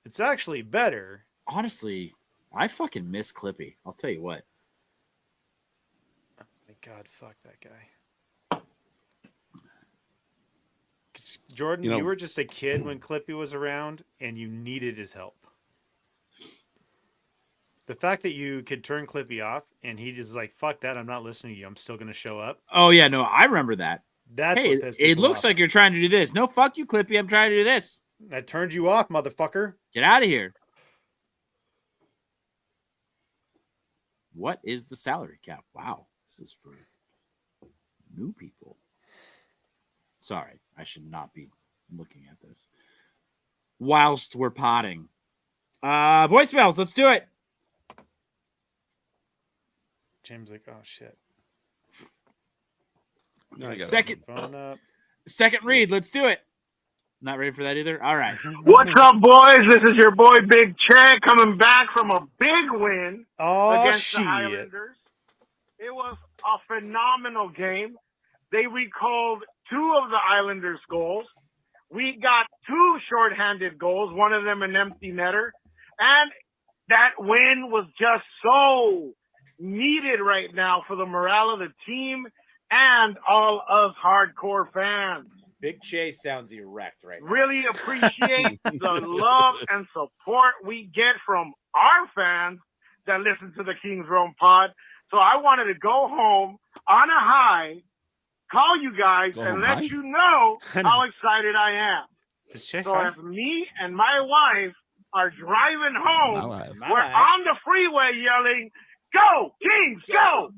It's actually better. Honestly, I fucking miss Clippy. I'll tell you what. Oh my God, fuck that guy. Jordan, you were just a kid when Clippy was around, and you needed his help. The fact that you could turn Clippy off, and he just like, fuck that, I'm not listening to you. I'm still going to show up. Oh, yeah, no, I remember that. That's hey, what pissed it people looks off. like you're trying to do this. No, fuck you, Clippy. I'm trying to do this. I turned you off, motherfucker. Get out of here. What is the salary cap? Wow, this is for new people. Sorry, I should not be looking at this whilst we're potting. Voicemails, let's do it. James like, oh shit. No, I got Second, Phone up. second read, let's do it. Not ready for that either. All right. What's up, boys? This is your boy Big Che coming back from a big win Oh against shit. the Islanders. It was a phenomenal game. They recalled 2 of the Islanders' goals. We got 2 shorthanded goals, one of them an empty netter. And that win was just so needed right now for the morale of the team and all us hardcore fans. Big Chase sounds erect right now. Really appreciate the love and support we get from our fans that listen to the Kings Roam pod. So I wanted to go home on a high, call you guys, Go and home let high? you know how excited I am. Is Che So high? as me and my wife are driving home, My life. we're on the freeway yelling, "Go Kings, go!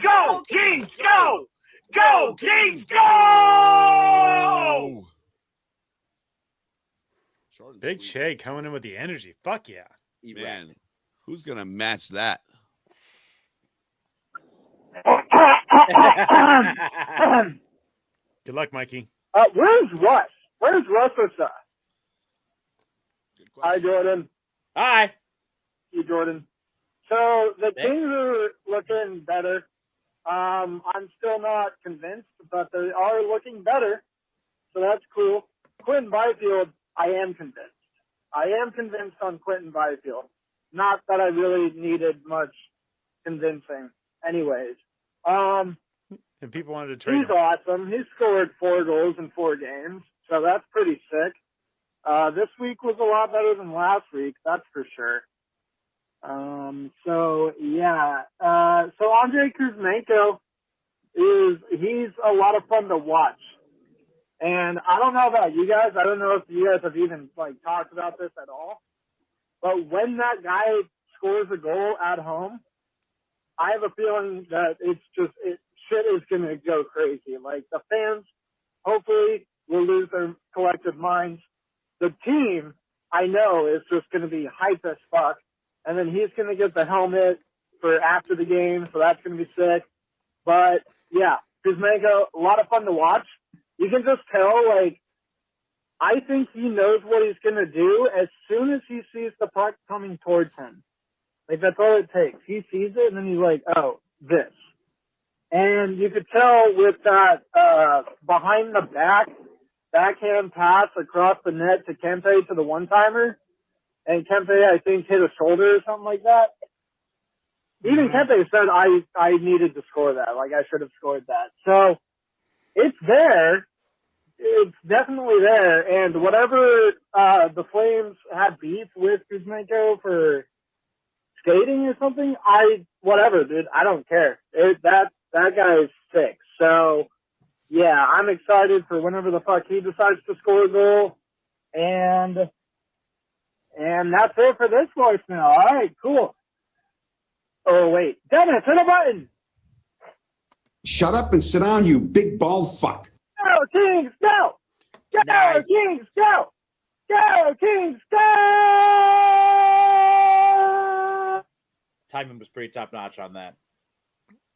Go Kings, go! Go Kings, go!" Short and Big sweet. Che coming in with the energy. Fuck yeah. Man, who's gonna match that? Good luck, Mikey. Where's Russ? Where's Russ? Good Hi, question. Jordan. Hi. You, Jordan. So the Thanks. Kings are looking better. I'm still not convinced, but they are looking better. So that's cool. Quentin Byfield, I am convinced. I am convinced on Quentin Byfield. Not that I really needed much convincing. Anyways, And people wanted to trade he's him. awesome. He scored 4 goals in 4 games, so that's pretty sick. This week was a lot better than last week, that's for sure. So yeah. So Andrei Kuzmenko he's a lot of fun to watch. And I don't know about you guys. I don't know if you guys have even talked about this at all. But when that guy scores a goal at home, I have a feeling that shit is gonna go crazy. Like the fans, hopefully, will lose their collective minds. The team, I know, is just gonna be hype as fuck. And then he's gonna get the helmet for after the game, so that's gonna be sick. But yeah, Kuzmenko, a lot of fun to watch. You can just tell, I think he knows what he's gonna do as soon as he sees the puck coming towards him. That's all it takes. He sees it, and then he's like, oh, this. And you could tell with that behind the backhand pass across the net to Kempe to the one-timer. And Kempe, I think, hit a shoulder or something like that. Even Kempe said I needed to score that. I should have scored that. So it's there. It's definitely there. And whatever the Flames had beef with Kuzmenko for skating or something, whatever, dude. I don't care. That guy is sick. So, yeah, I'm excited for whenever the fuck he decides to score a goal. And that's it for this voicemail. All right, cool. Oh, wait. Dennis, hit a button. Shut up and sit down, you big bald fuck. Go, Kings, go! Go, Nice. Kings, go! Go, Kings, go! Timing was pretty top notch on that.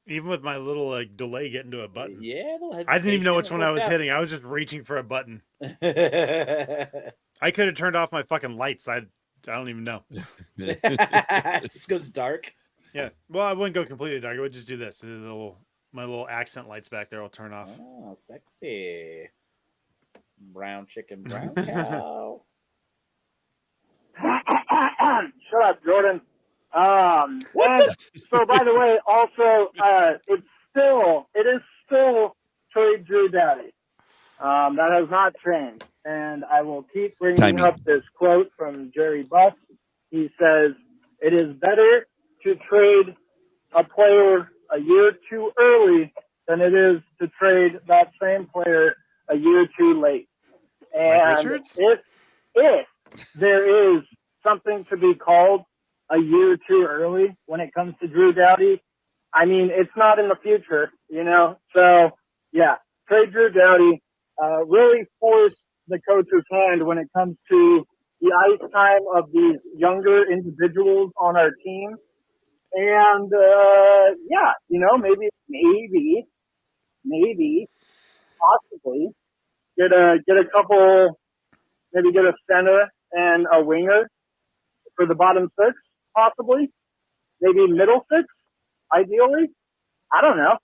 Even with my little delay getting to a button. Yeah, I didn't even know which one I was hitting. I was just reaching for a button. I could have turned off my fucking lights. I don't even know. It just goes dark. Yeah. Well, I wouldn't go completely dark. I would just do this. My little accent lights back there will turn off. Oh, sexy. Brown chicken, brown cow. Shut up, Jordan. So, by the way, also, it is still trade Drew Daddy. That has not changed. And I will keep bringing Timing. up this quote from Jerry Buss. He says, it is better to trade a player a year too early than it is to trade that same player a year too late. And Richards? if there is something to be called a year too early when it comes to Drew Doughty. I mean, it's not in the future, you know? So, yeah, trade Drew Doughty, really force the coach's hand when it comes to the ice time of these younger individuals on our team. And, yeah, you know, maybe, possibly get a couple, maybe get a center and a winger for the bottom six, possibly. Maybe middle six, ideally. I don't know.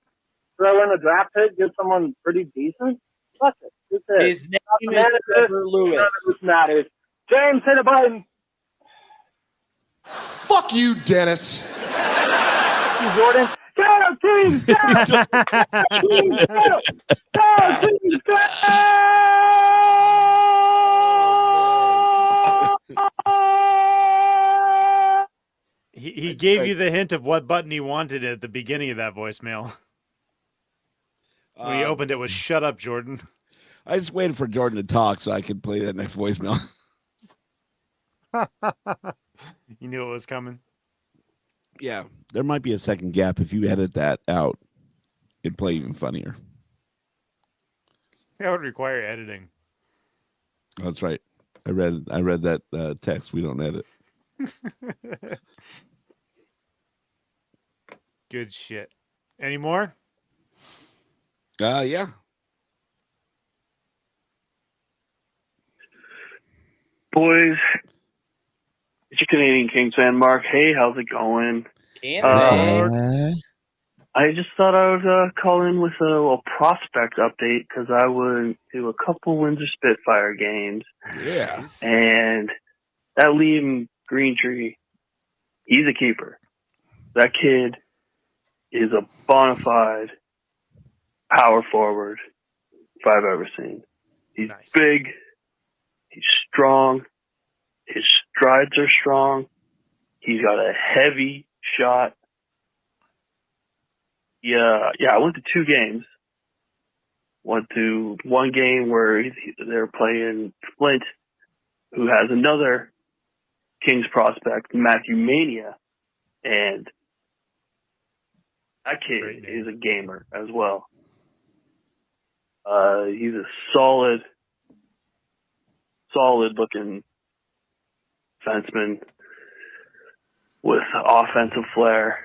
Throw in a draft pick, get someone pretty decent. Fuck it. Who cares? His name is Trevor Lewis. None of this matters. James, hit a button. Fuck you, Dennis. You, Jordan. Go, team! Go! Go, team! Go! Go, team! Go! He gave you the hint of what button he wanted at the beginning of that voicemail. When he opened it was "Shut up, Jordan." I just waited for Jordan to talk so I could play that next voicemail. You knew it was coming. Yeah, there might be a second gap. If you edit that out, it'd play even funnier. That would require editing. That's right. I read that text. We don't edit. Good shit. Any more? Yeah. Boys, it's your Canadian Kings fan, Mark. Hey, how's it going? I just thought I would call in with a little prospect update because I went to a couple Windsor Spitfire games. Yeah. And that Liam Greentree, he's a keeper. That kid is a bona fide power forward if I've ever seen. He's big. He's strong. His strides are strong. He's got a heavy shot. Yeah, I went to 2 games. Went to one game where they're playing Flint, who has another Kings prospect, Matthew Mania, and that kid is a gamer as well. He's a solid looking defenseman with offensive flair.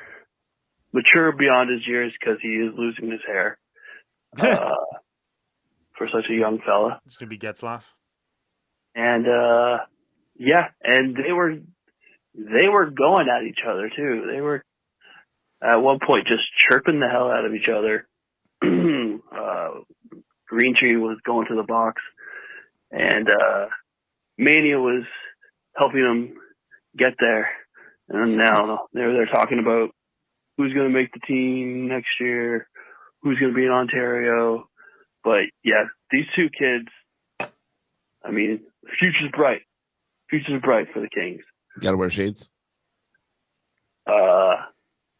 Mature beyond his years because he is losing his hair for such a young fella. It's gonna be Getzlaff. And and they were going at each other too. They were at one point just chirping the hell out of each other. Greentree was going to the box, and Mania was helping him get there. And now they're talking about who's going to make the team next year, who's going to be in Ontario. But yeah, these two kids, I mean, the future's bright. Future's bright for the Kings. Got to wear shades.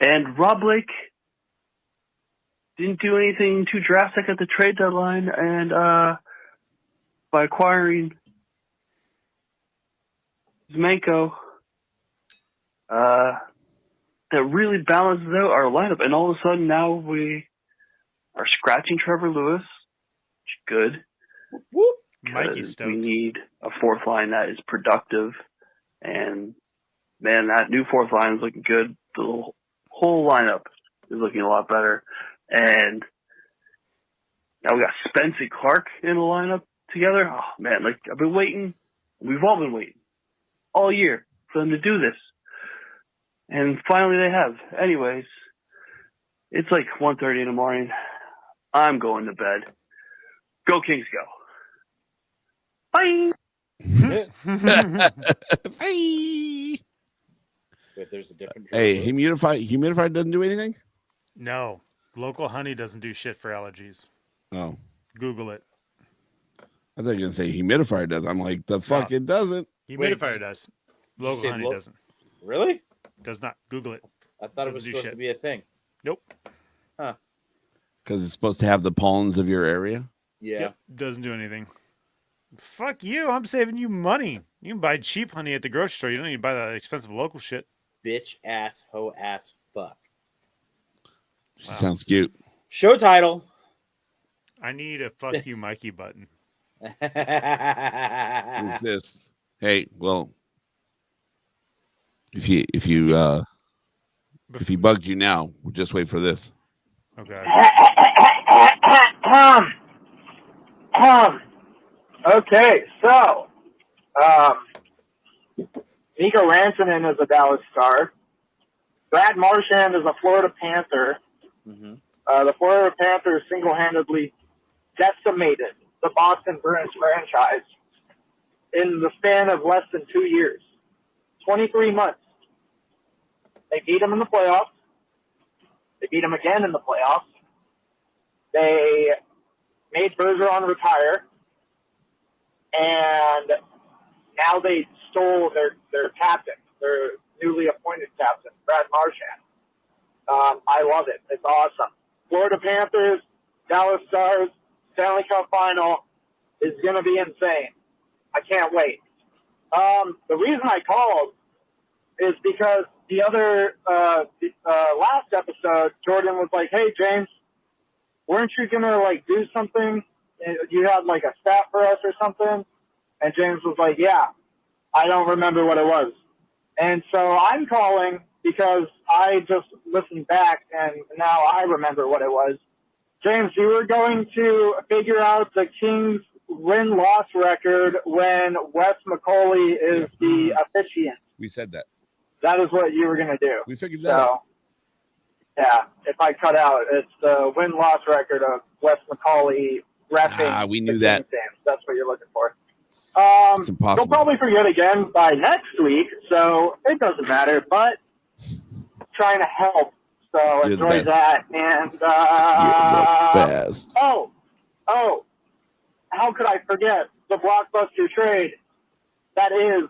And Rob Blake didn't do anything too drastic at the trade deadline, and by acquiring Zmenko, that really balances out our lineup. And all of a sudden now we are scratching Trevor Lewis, which is good. Whoop. Mikey's stoked. We need a fourth line that is productive. And, man, that new fourth line is looking good. The whole lineup is looking a lot better. And now we got Spence and Clark in the lineup together. Oh, man, like, I've been waiting. We've all been waiting all year for them to do this. And finally they have. Anyways, it's like 1:30 in the morning. I'm going to bed. Go Kings, go. Bye. Bye. Wait, there's a different. Hey, humidifier doesn't do anything? No. Local honey doesn't do shit for allergies. Oh. Google it. I thought you were going to say humidifier does. I'm like, the fuck, No. it doesn't. Humidifier does. Local honey doesn't. Really? Does not. Google it. I thought it was Doesn't do supposed shit. to be a thing. Nope. Huh. Because it's supposed to have the pollens of your area. Yeah. Yep. Doesn't do anything. Fuck you. I'm saving you money. You can buy cheap honey at the grocery store. You don't need to buy that expensive local shit. bitch ass hoe ass fuck. She sounds cute. Show title. I need a fuck you, Mikey button. Who's this? Hey, well, if he bugged you now, we'll just wait for this. Okay. Okay, so Nico Rantanen is a Dallas Star. Brad Marchand is a Florida Panther. Mm-hmm. The Florida Panthers single-handedly decimated the Boston Bruins franchise in the span of less than 2 years. 23 months. They beat them in the playoffs. They beat them again in the playoffs. They made Bergeron retire. And now they stole their captain, their newly appointed captain, Brad Marchand. I love it. It's awesome. Florida Panthers, Dallas Stars, Stanley Cup Final is going to be insane. I can't wait. The reason I called is because the other last episode, Jordan was like, "Hey James, weren't you gonna like do something? You had like a stat for us or something?" And James was like, "Yeah, I don't remember what it was." And so I'm calling because I just listened back and now I remember what it was. James, you were going to figure out the Kings win-loss record when Wes McCauley is the officiant. We said that. That is what you were going to do. We figured that out. Yeah, if I cut out, it's the win-loss record of Wes McCauley reffing. We knew the that. Kings games. That's what you're looking for. It's impossible. You'll probably forget again by next week, so it doesn't matter, but trying to help. So You're the enjoy best. that. And, You're the best. Oh, how could I forget the blockbuster trade that is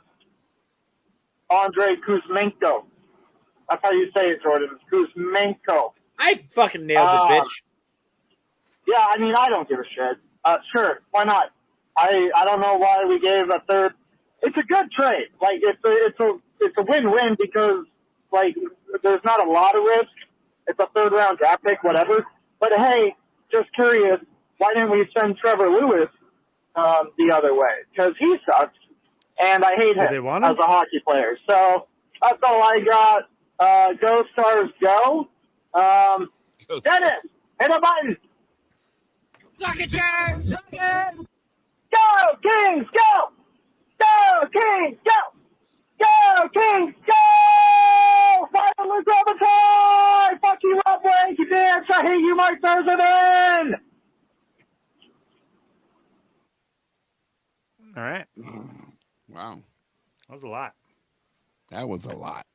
Andrei Kuzmenko. That's how you say it, Jordan. Kuzmenko. I fucking nailed it, bitch. Yeah, I mean, I don't give a shit. Sure, why not? I don't know why we gave a third. It's a good trade. Like it's a win-win because like there's not a lot of risk. It's a third-round draft pick, whatever. But hey, just curious, why didn't we send Trevor Lewis the other way? Because he sucks, and I hate him as a hockey player. So that's all I got. Go Stars, go! Dennis, hit a button. Suck it, James! Suck it! Go Kings, go! Go Kings, go! Go Kings, go! Finally overtime! Fuck you up, Wanky Dance! I hate you, Mike Thurston! All right. Wow. That was a lot. That was a lot.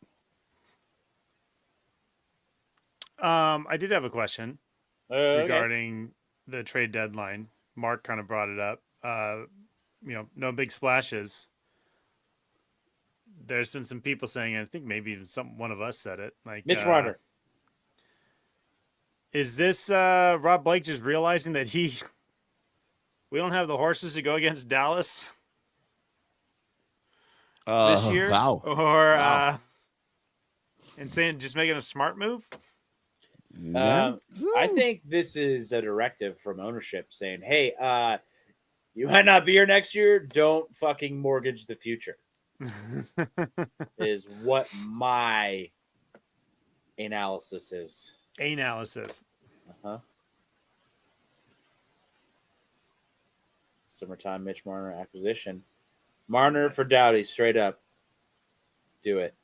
I did have a question Okay. regarding the trade deadline. Mark kind of brought it up. No big splashes. There's been some people saying, and I think maybe even one of us said it, like Mitch Marner. Is this Rob Blake just realizing that we don't have the horses to go against Dallas this year? Wow. Or and saying just making a smart move? I think this is a directive from ownership saying, hey, you might not be here next year. Don't fucking mortgage the future. Is what my analysis is. Analysis. Uh-huh. Summertime Mitch Marner acquisition. Marner for Doughty, straight up. Do it.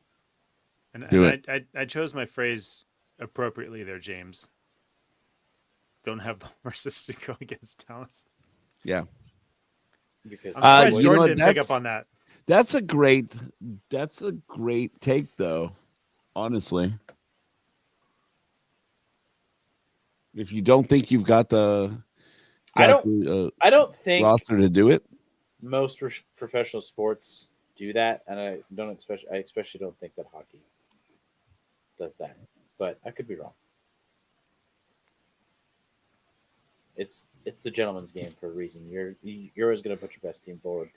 I chose my phrase appropriately there, James. Don't have the horses to go against Dallas. Yeah. I'm surprised Jordan didn't pick up on that. That's a great take, though. Honestly, if you don't think you've got the, I don't think roster to do it. Most professional sports do that, and I especially don't think that hockey does that. But I could be wrong. It's the gentleman's game for a reason. You're always going to put your best team forward.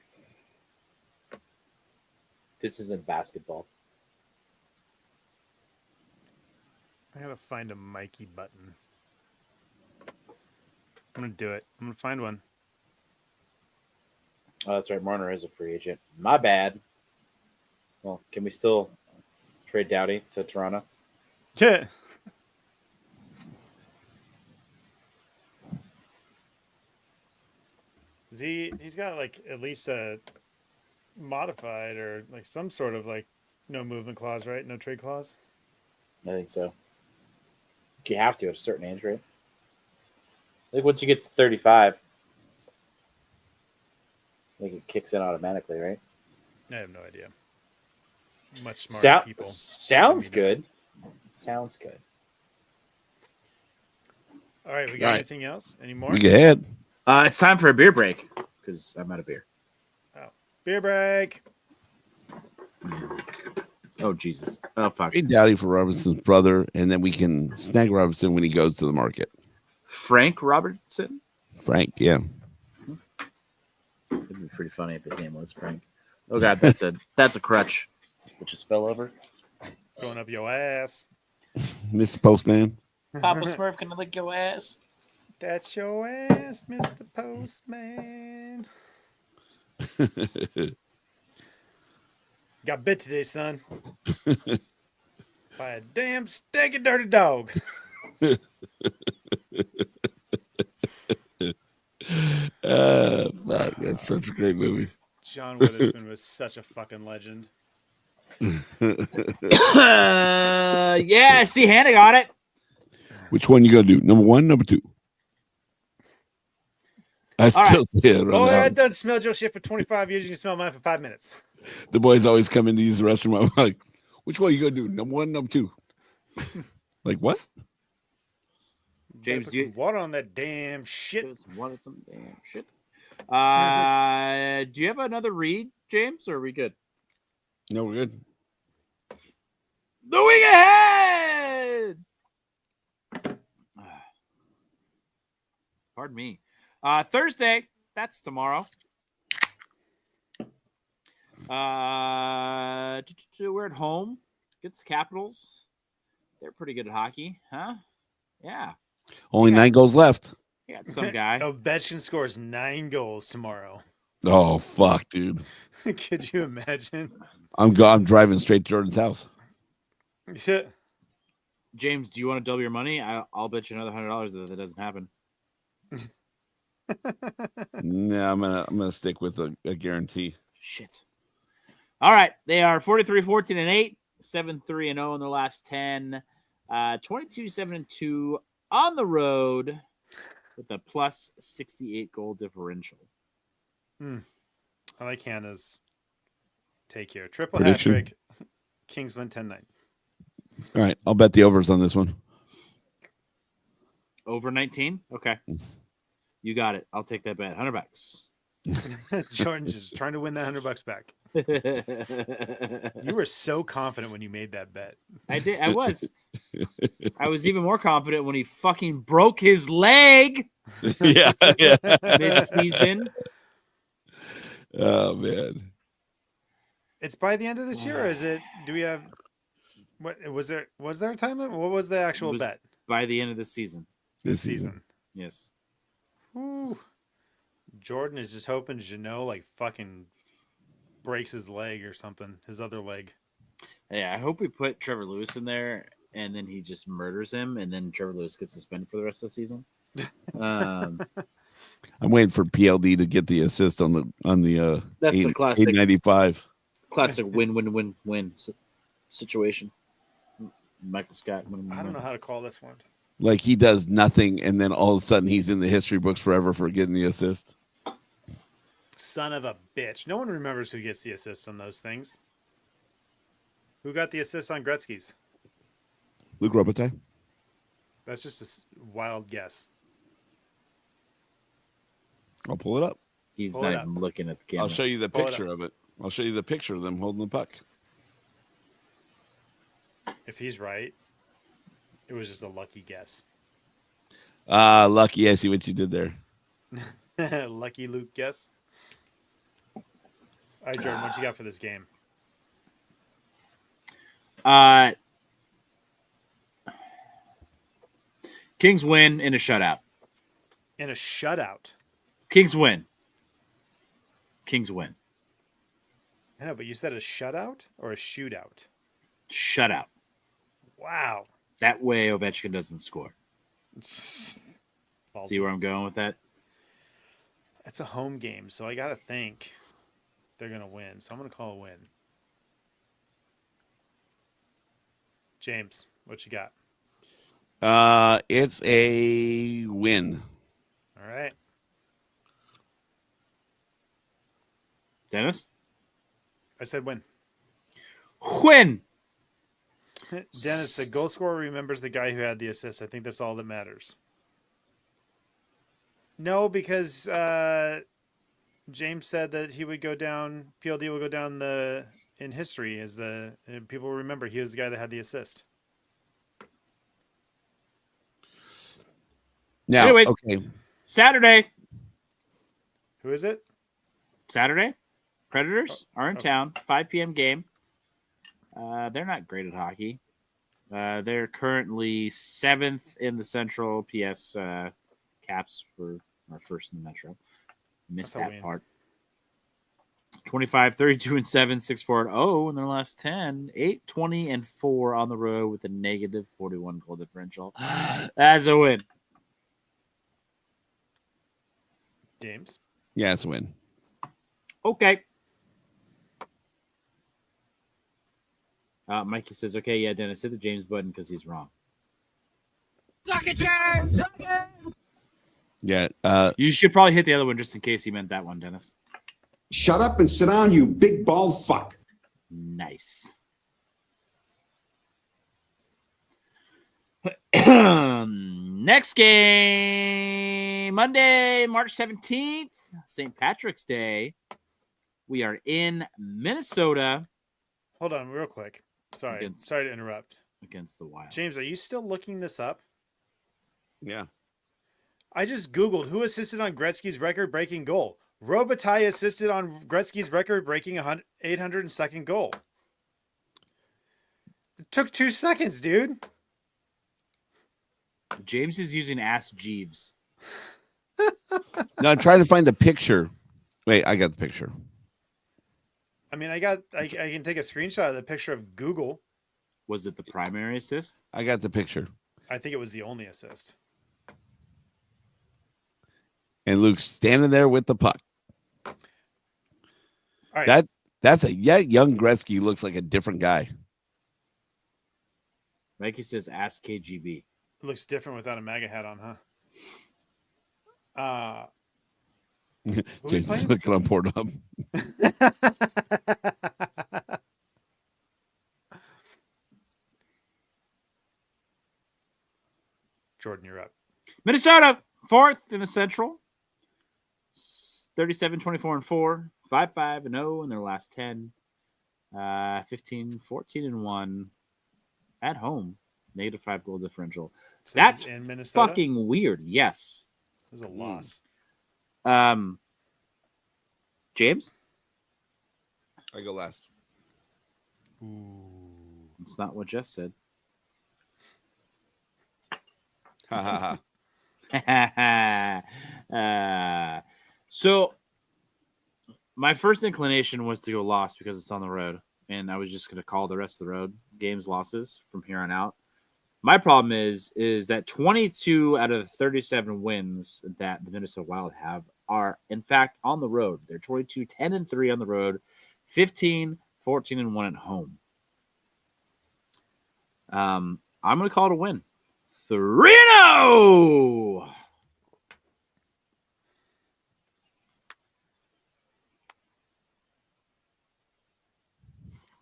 This isn't basketball. I gotta find a Mikey button. I'm gonna do it. I'm gonna find one. Oh, that's right. Marner is a free agent. My bad. Well, can we still trade Doughty to Toronto? Yeah. He's got like at least a modified or like some sort of like no movement clause, right? No trade clause. I think so. You have to at a certain age, right? Like once you get to 35, I think it kicks in automatically, right? I have no idea. Much smarter people. Sounds good. Sounds good. All right, we got anything else? Any more? We go ahead. It's time for a beer break because I'm out of beer. Oh, beer break. Oh Jesus! Oh fuck! Trade Doughty for Robinson's brother, and then we can snag Robinson when he goes to the market. Frank Robertson. Frank, yeah. It'd be pretty funny if his name was Frank. Oh god, that's a crutch. It just fell over. It's going up your ass. Mr. Postman. Papa Smurf, can I lick your ass? That's your ass, Mr. Postman. Got bit today, son. By a damn stinky dirty dog. Fuck, that's such a great movie. John Witherspoon was such a fucking legend. Yeah, see, Hannah got it. Which one you gonna do? Number 1, number 2? I still say it. Oh, I done smelled your shit for 25 years. You can smell mine for 5 minutes. The boys always come in to use the restroom. I'm like, which one you gonna do? Number 1, number 2? Like what? James, James, put some water on that damn shit. Some damn shit. Do you have another read, James, or are we good? No, we're good. The week ahead. Pardon me. Thursday, that's tomorrow. We're at home against the Capitals. They're pretty good at hockey, huh? Yeah. Only 9 goals left. You got some guy. Ovechkin scores 9 goals tomorrow. Oh fuck, dude. Could you imagine? I'm driving straight to Jordan's house. Shit. James, do you want to double your money? I'll bet you another $100 that doesn't happen. Nah, I'm gonna stick with a guarantee. Shit. All right, they are 43-14-8, 7-3-0 in their last 10, 22-7-2 on the road with a plus 68 goal differential. I like Hannah's take here. Triple Prediction. hat trick. Kings win 10-9. All right, I'll bet the overs on this one. Over 19? Okay. You got it. I'll take that bet. $100. Jordan's just trying to win that $100 back. You were so confident when you made that bet. I did. I was. I was even more confident when he fucking broke his leg. yeah. Mid-season. Oh man. It's by the end of this year, or is it? Do we have? What was there? Was there a time limit? What was the actual bet? By the end of the season. This season. Yes. Whew. Jordan is just hoping Jeannot like fucking breaks his leg or something, his other leg. Yeah, I hope we put Trevor Lewis in there and then he just murders him and then Trevor Lewis gets suspended for the rest of the season. I'm waiting for PLD to get the assist on the That's the classic 895. Classic win situation. Michael Scott. I don't know how to call this one. Like he does nothing, and then all of a sudden he's in the history books forever for getting the assist. Son of a bitch. No one remembers who gets the assists on those things. Who got the assist on Gretzky's? Luke Robitaille. That's just a wild guess. I'll pull it up. He's Pull not it even looking at the camera. I'll show you the Pull it picture up. of it. I'll show you the picture of them holding the puck. If he's right, it was just a lucky guess. Lucky. I see what you did there. Lucky Luke guess. All right, Jordan, what you got for this game? Kings win in a shutout. In a shutout. Kings win. Kings win. I know, but you said a shutout or a shootout? Shutout. Wow. That way Ovechkin doesn't score. Ballsy. See where I'm going with that? It's a home game, so I got to think they're going to win. So I'm going to call a win. James, what you got? It's a win. All right. Dennis? I said win. Win. Dennis, the goal scorer remembers the guy who had the assist. I think that's all that matters. No, because James said that he would go down, PLD will go down in history as people remember he was the guy that had the assist. Now, anyways, okay. Saturday. Who is it? Saturday. Predators are in okay. town. 5 p.m. game. They're not great at hockey. They're currently 7th in the Central. PS Caps are first in the Metro. Missed That's a that win. part. 25, 32, and 7, 6-4-0 in their last 10. 8, 20, and 4 on the road with a negative 41 goal differential. That's a win. James? Yeah, it's a win. Okay. Mikey says, okay, yeah, Dennis, hit the James button because he's wrong. Suck it, James! Suck it! Yeah. You should probably hit the other one just in case he meant that one, Dennis. Shut up and sit down, you big bald fuck. Nice. Next game, Monday, March 17th, St. Patrick's Day. We are in Minnesota. Hold on real quick. Sorry to interrupt. Against the Wild. James, are you still looking this up? Yeah. I just Googled who assisted on Gretzky's record-breaking goal. Robitaille assisted on Gretzky's record-breaking 802nd goal. It took 2 seconds, dude. James is using Ask Jeeves. No, I'm trying to find the picture. Wait, I got the picture. I mean, I can take a screenshot of the picture of Google. Was it the primary assist? I got the picture. I think it was the only assist. And Luke's standing there with the puck. All right. That's young Gretzky looks like a different guy. Mikey says Ask KGB. It looks different without a MAGA hat on, huh? James is looking on Pornhub. Jordan, you're up. Minnesota, 4th in the Central. 37, 24, and 4. 5, and 0 in their last 10. 15, 14, and 1 at home. Negative 5 goal differential. So That's this is in Minnesota? fucking weird. Yes. This is a loss. James? I go last. Ooh. It's not what Jeff said. Ha ha ha. So my first inclination was to go lost because it's on the road, and I was just going to call the rest of the road games losses from here on out. My problem is that 22 out of the 37 wins that the Minnesota Wild have are, in fact, on the road. They're 22, 10, and 3 on the road, 15, 14, and 1 at home. I'm going to call it a win. 3-0!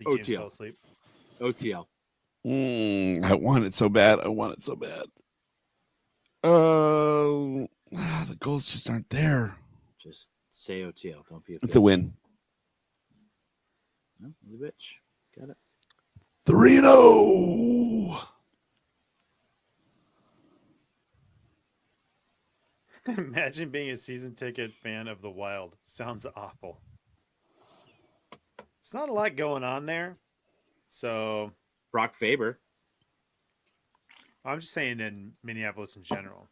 James OTL. fell asleep. OTL. I want it so bad. The goals just aren't there. Just say OTL. Don't be a bitch. It's a win. No, you're the bitch. Got it. 3-0. Imagine being a season ticket fan of the Wild. Sounds awful. It's not a lot going on there. So Brock Faber. I'm just saying in Minneapolis in general.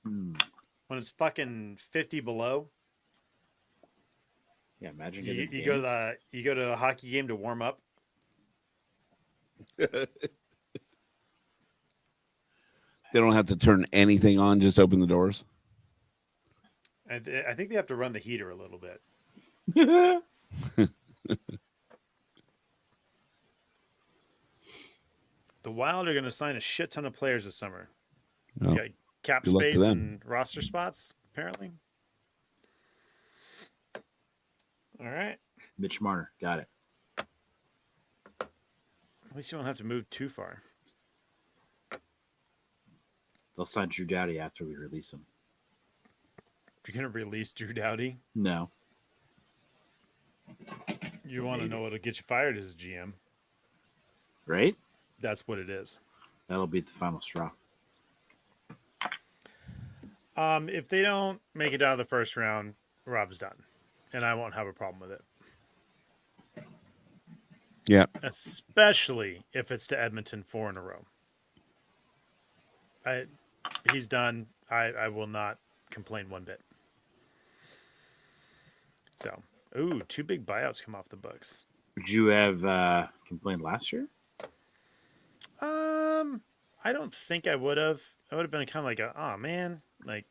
Hmm. When it's fucking 50 below, Yeah, imagine you, getting you go to a hockey game to warm up. They don't have to turn anything on, just open the doors. I think they have to run the heater a little bit. The Wild are going to sign a shit ton of players this summer. Well, You got cap good luck to space them. and roster spots, apparently. All right. Mitch Marner, got it. At least you won't have to move too far. They'll sign Drew Doughty after we release him. You're going to release Drew Doughty? No. You want to know what'll get you fired as a GM. Right? That's what it is. That'll be the final straw. If they don't make it out of the first round, Rob's done. And I won't have a problem with it. Yeah. Especially if it's to Edmonton 4 in a row. He's done. I will not complain one bit. So, ooh, 2 big buyouts come off the books. Would you have complained last year? I don't think I would have. I would have been kind of like, oh man, like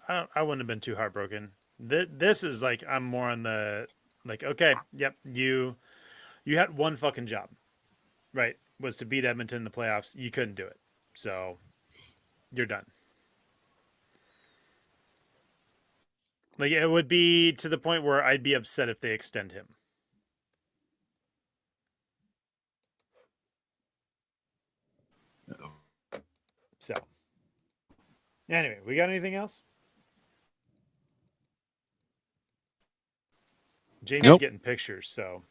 I wouldn't have been too heartbroken. This is like I'm more on the like, okay, yep, you had one fucking job, right? Was to beat Edmonton in the playoffs. You couldn't do it, so you're done. Like it would be to the point where I'd be upset if they extend him. So, anyway, we got anything else? Jamie's Nope. getting pictures, so.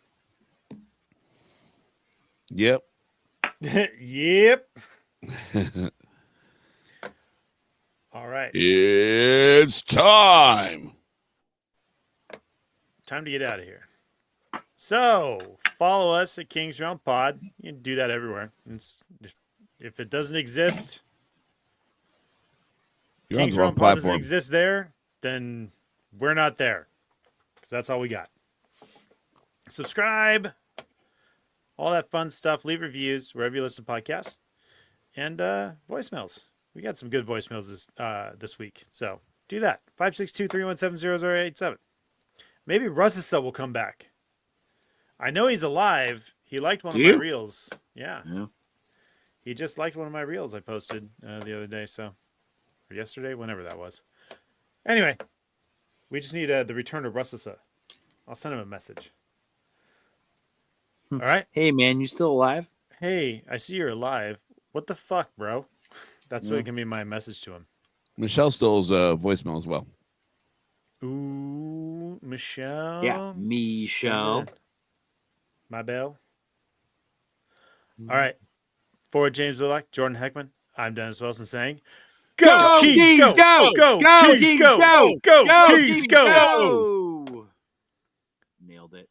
Yep. Yep. All right. It's time. Time to get out of here. So, follow us at Kings Realm Pod. You can do that everywhere. If it doesn't exist, You're on Kings the wrong Realm Pod doesn't platform. exist there, then we're not there. Because that's all we got. Subscribe. All that fun stuff. Leave reviews wherever you listen to podcasts. And voicemails. We got some good voicemails this week. So do that. 562-317-0087. Maybe Russisa will come back. I know he's alive. He liked one of my reels. Yeah. He just liked one of my reels I posted the other day. So, or yesterday, whenever that was. Anyway, we just need the return of Russisa. I'll send him a message. All right. Hey, man, you still alive? Hey, I see you're alive. What the fuck, bro? That's Yeah. what can be my message to him. Michelle Stoll's voicemail as well. Ooh, Michelle. Yeah, Michelle. My bell. All right. For James Willock, Jordan Heckman, I'm Dennis Wilson saying, Go, Keys, go! Go, Keys, go! Go, Keys, go! Nailed it.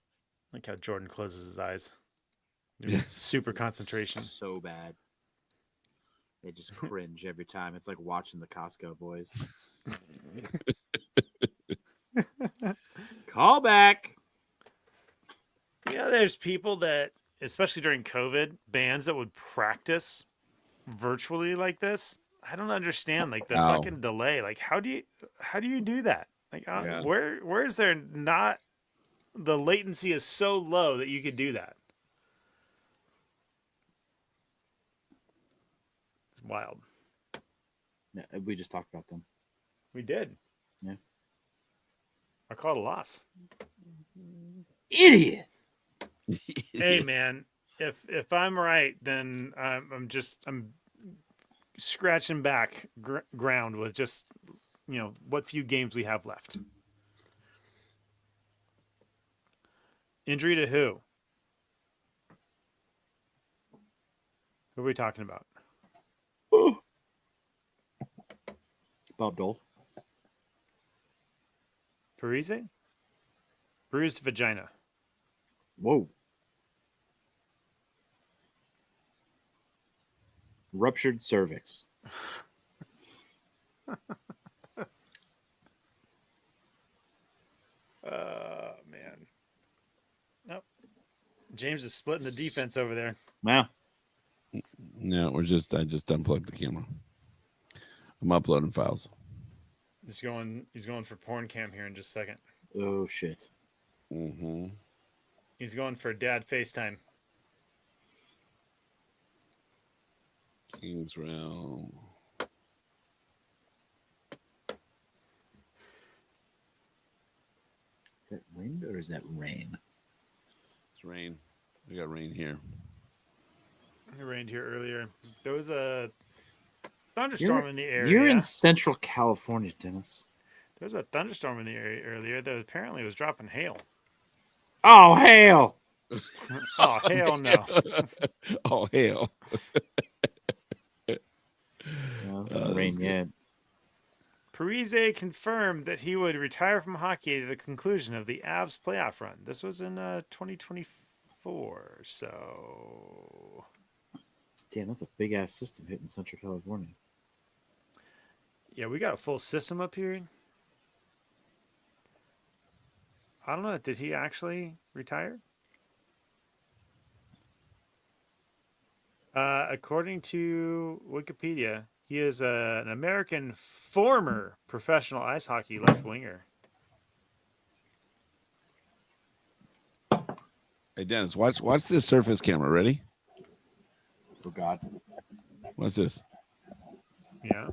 Like how Jordan closes his eyes. Super concentration. So bad. They just cringe every time. It's like watching the Costco boys. Call back. You know, there's people that, especially during COVID, bands that would practice virtually like this. I don't understand like the Ow. fucking delay. Like how do you do that? Like Yeah. where is there not the latency is so low that you could do that? It's wild. No, we just talked about them. We did. Yeah. I called a loss. Idiot. Hey man, if I'm right, then I'm scratching back ground with just what few games we have left. Injury to who? Who are we talking about? Bob Dole. Parise? Bruised vagina. Whoa. ruptured cervix. Man. Nope. James is splitting the defense over there. Wow. No, I just unplugged the camera. I'm uploading files. He's going for porn cam here in just a second. Oh shit. Mm-hmm. He's going for dad FaceTime. King's Realm. Is that wind or is that rain? It's rain. We got rain here. It rained here earlier. There was a thunderstorm in the area. You're in Central California, Dennis. There was a thunderstorm in the area earlier that apparently was dropping hail. Oh, hail! Oh, hell no. Oh, hell. No, it's not rain yet. Parise confirmed that he would retire from hockey at the conclusion of the Avs playoff run. This was in 2024, so... Damn, that's a big-ass system hitting Central California. Yeah, we got a full system up here. I don't know. Did he actually retire? According to Wikipedia, he is an American former professional ice hockey left winger. Hey, Dennis, watch this surface camera. Ready? Oh, God. What's this? Yeah.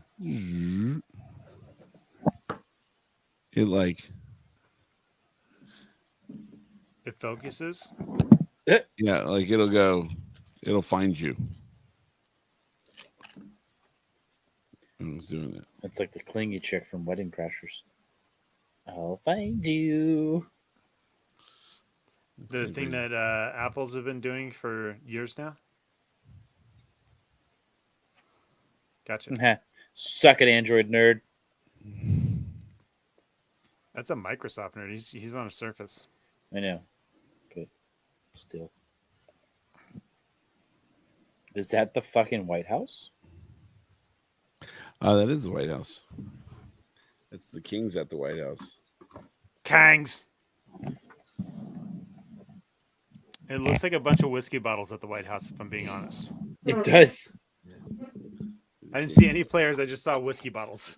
It like... It focuses. Yeah, like it'll find you. I was doing that. It's like the clingy chick from Wedding Crashers. I'll find you. The thing that Apples have been doing for years now. Gotcha. Suck it, Android nerd. That's a Microsoft nerd. He's on a Surface. I know, but still. Is that the fucking White House? That is the White House. It's the Kings at the White House. Kangs. It looks like a bunch of whiskey bottles at the White House, if I'm being honest. It does. I didn't see any players. I just saw whiskey bottles.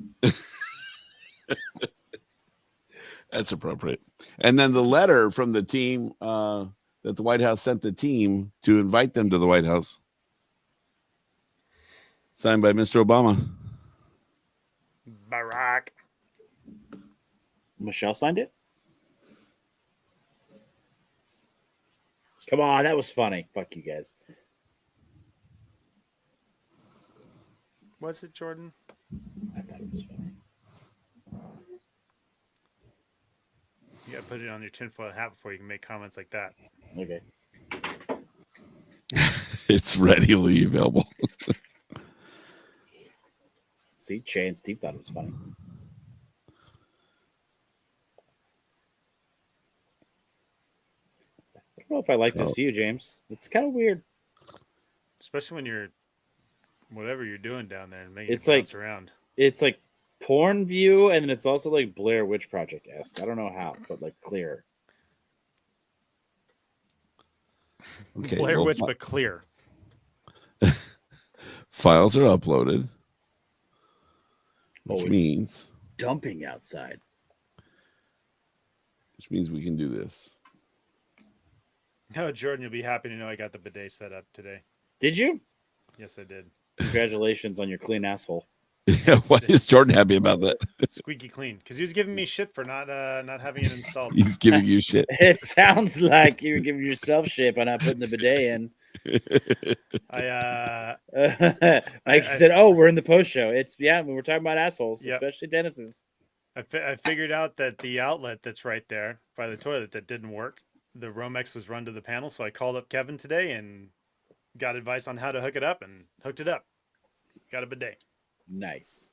That's appropriate. And then the letter from the team that the White House sent the team to invite them to the White House. Signed by Mr. Obama. Barack. Michelle signed it? Come on, that was funny. Fuck you guys. Was it, Jordan? I thought it was funny. You gotta put it on your tinfoil hat before you can make comments like that. Okay. It's readily available. See, Che and Steve thought it was funny. I don't know if I like this view, James. It's kind of weird. Especially when you're whatever you're doing down there and making It's it bounce like around. It's like porn view, and then it's also like Blair Witch Project-esque. I don't know how, but like clear. Okay, Blair well, Witch, but clear. Files are uploaded. Oh, Which it's means dumping outside. we can do this. No, Jordan, you'll be happy to know I got the bidet set up today. Did you? Yes, I did. Congratulations on your clean asshole. Yeah, why is Jordan happy about that? Squeaky clean, because he was giving me shit for not having it installed. He's giving you shit. It sounds like you were giving yourself shit by not putting the bidet in. I said, "Oh, we're in the post show." It's when we're talking about assholes, Yep. especially Dennis's. I figured out that the outlet that's right there by the toilet that didn't work, the Romex was run to the panel, so I called up Kevin today and got advice on how to hook it up and hooked it up. Got a bidet. Nice.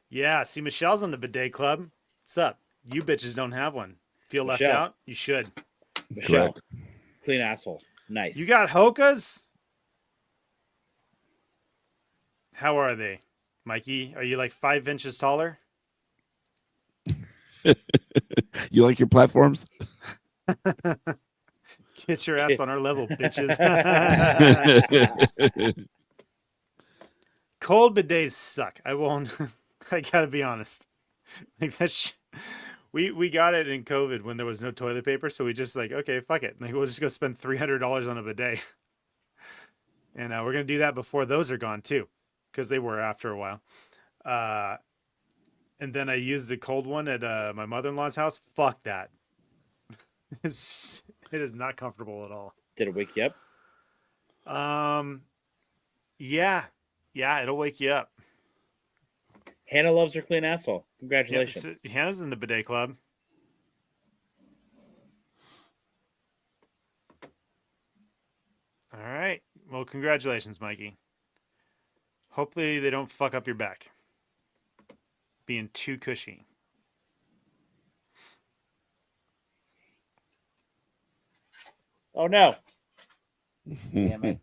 Yeah, see, Michelle's on the bidet club. What's up? You bitches don't have one. Feel left Michelle. out? You should. Michelle, Correct. clean asshole. Nice. You got Hokas? How are they, Mikey? Are you like 5 inches taller? You like your platforms? Get your ass on our level, bitches. Cold bidets suck. I won't. I gotta be honest. Like that's. We got it in COVID when there was no toilet paper, so we just like, okay, fuck it. Like we'll just go spend $300 on a bidet, and we're gonna do that before those are gone too, because they were after a while. And then I used the cold one at my mother-in-law's house. Fuck that. It is not comfortable at all. Did it wake you up? Yeah, it'll wake you up. Hannah loves her clean asshole. Congratulations. Yep, so Hannah's in the bidet club. All right. Well, congratulations, Mikey. Hopefully they don't fuck up your back. Being too cushy. Oh no. Damn it.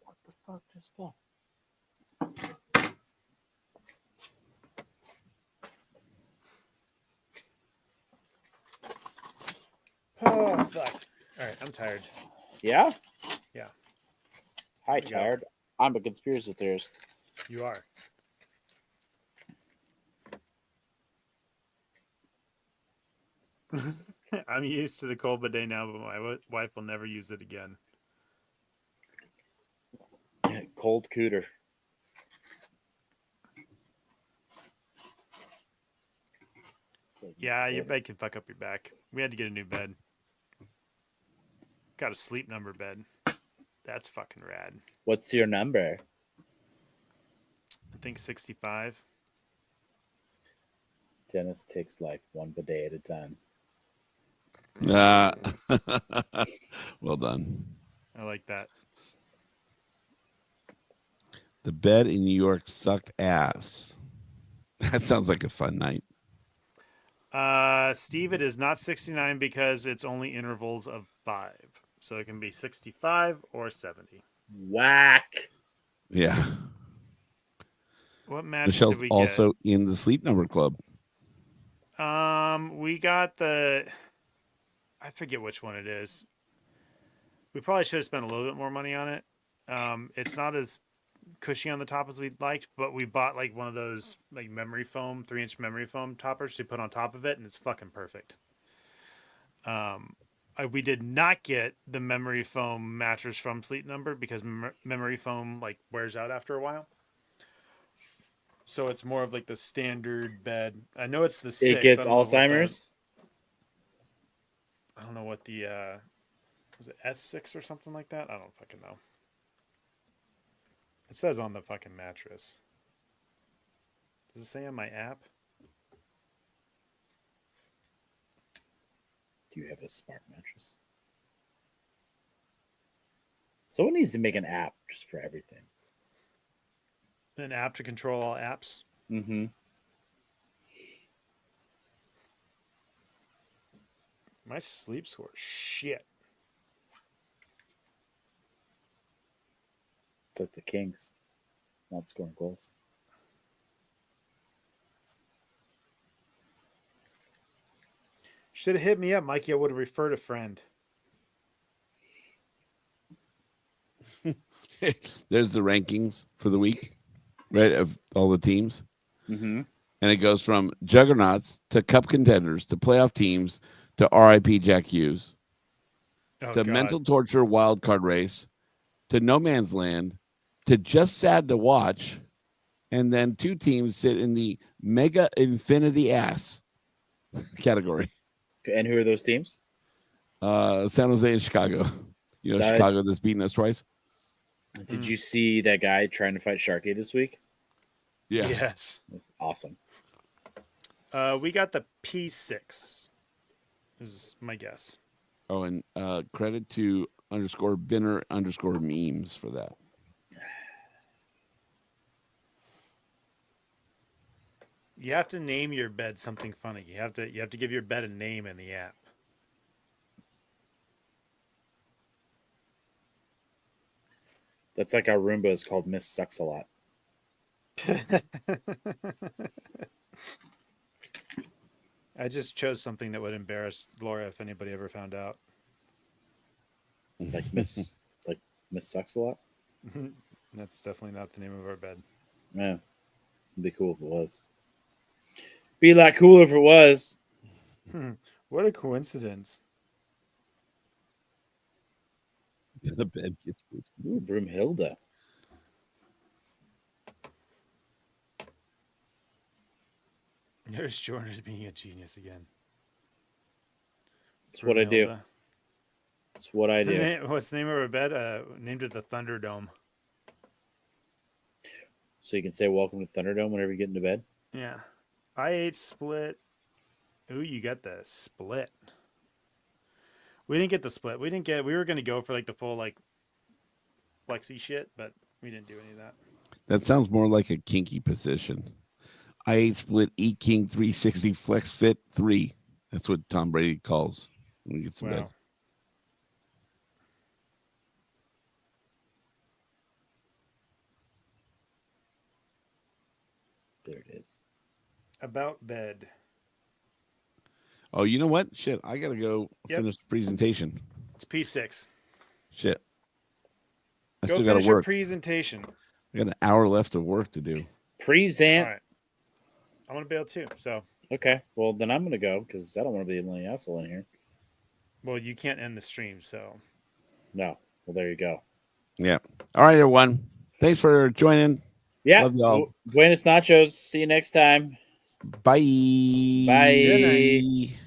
What the fuck just fell? Oh, fuck. All right, I'm tired. Yeah? Yeah. Hi, go. tired. I'm a conspiracy theorist. You are. I'm used to the cold bidet now, but my wife will never use it again. Cold cooter. Yeah, your bed can fuck up your back. We had to get a new bed. Got a Sleep Number bed. That's fucking rad. What's your number? I think 65. Dennis takes life one bidet at a time. Well done. I like that. The bed in New York sucked ass. That sounds like a fun night. Steve, it is not 69 because it's only intervals of 5. So it can be 65 or 70. Whack. Yeah. What match Michelle's did we also in the Sleep Number Club. get? We got the... I forget which one it is. We probably should have spent a little bit more money on it. It's not as cushy on the top as we'd liked, but we bought like one of those like memory foam, 3-inch memory foam toppers to put on top of it, and it's fucking perfect. We did not get the memory foam mattress from Sleep Number because memory foam like wears out after a while. So it's more of like the standard bed. I know it's the 6. It gets I don't know what the- Alzheimer's? I don't know what the was it S6 or something like that? I don't fucking know. It says on the fucking mattress. Does it say on my app? Do you have a smart mattress? Someone needs to make an app just for everything. An app to control all apps? Mm-hmm. My sleep score is shit. It's like the Kings not scoring goals. Should have hit me up, Mikey. I would have referred a friend. There's the rankings for the week, right, of all the teams. Mm-hmm. And it goes from juggernauts to cup contenders to playoff teams to RIP Jack Hughes Oh, to God. mental torture wild card race to no man's land to just sad to watch. And then 2 teams sit in the mega infinity ass category. And who are those teams? San Jose and Chicago. You know, That- Chicago that's beaten us twice. Did you see that guy trying to fight Sharky this week? Yeah. Yes. Awesome. We got the P6. Is my guess. Oh, and credit to _Binner_memes for that. You have to name your bed something funny. You have to give your bed a name in the app. That's like our Roomba is called Miss Sucks a Lot. I just chose something that would embarrass Laura if anybody ever found out. Like Miss Sucks a Lot. That's definitely not the name of our bed. Yeah, it'd be cool if it was. Be a lot cooler if it was. What a coincidence. The bed gets Ooh, Broomhilda. There's Jordan as being a genius again. That's what I do. Broomhilda. That's what I do. What's the name of our bed? Named it the Thunderdome. So you can say welcome to Thunderdome whenever you get into bed. Yeah. I8 split. Ooh, you got the split. We didn't get the split. We were going to go for like the full like flexi shit, but we didn't do any of that. That sounds more like a kinky position. I8 split E King 360 Flex Fit 3. That's what Tom Brady calls when he gets to bed. Wow. There it is. About bed. Oh, you know what? Shit, I gotta go Yep. finish the presentation. It's P6. Shit, I Go still finish gotta your work. presentation. I got an hour left of work to do. Present. All right. I want to bail too. So, Okay. Well, then I'm gonna go because I don't want to be the only asshole in here. well, you can't end the stream. So, No. Well, there you go. Yeah. All right, everyone. Thanks for joining. Yeah. Love y'all. Buenos nachos. See you next time. Bye. Bye. Good night.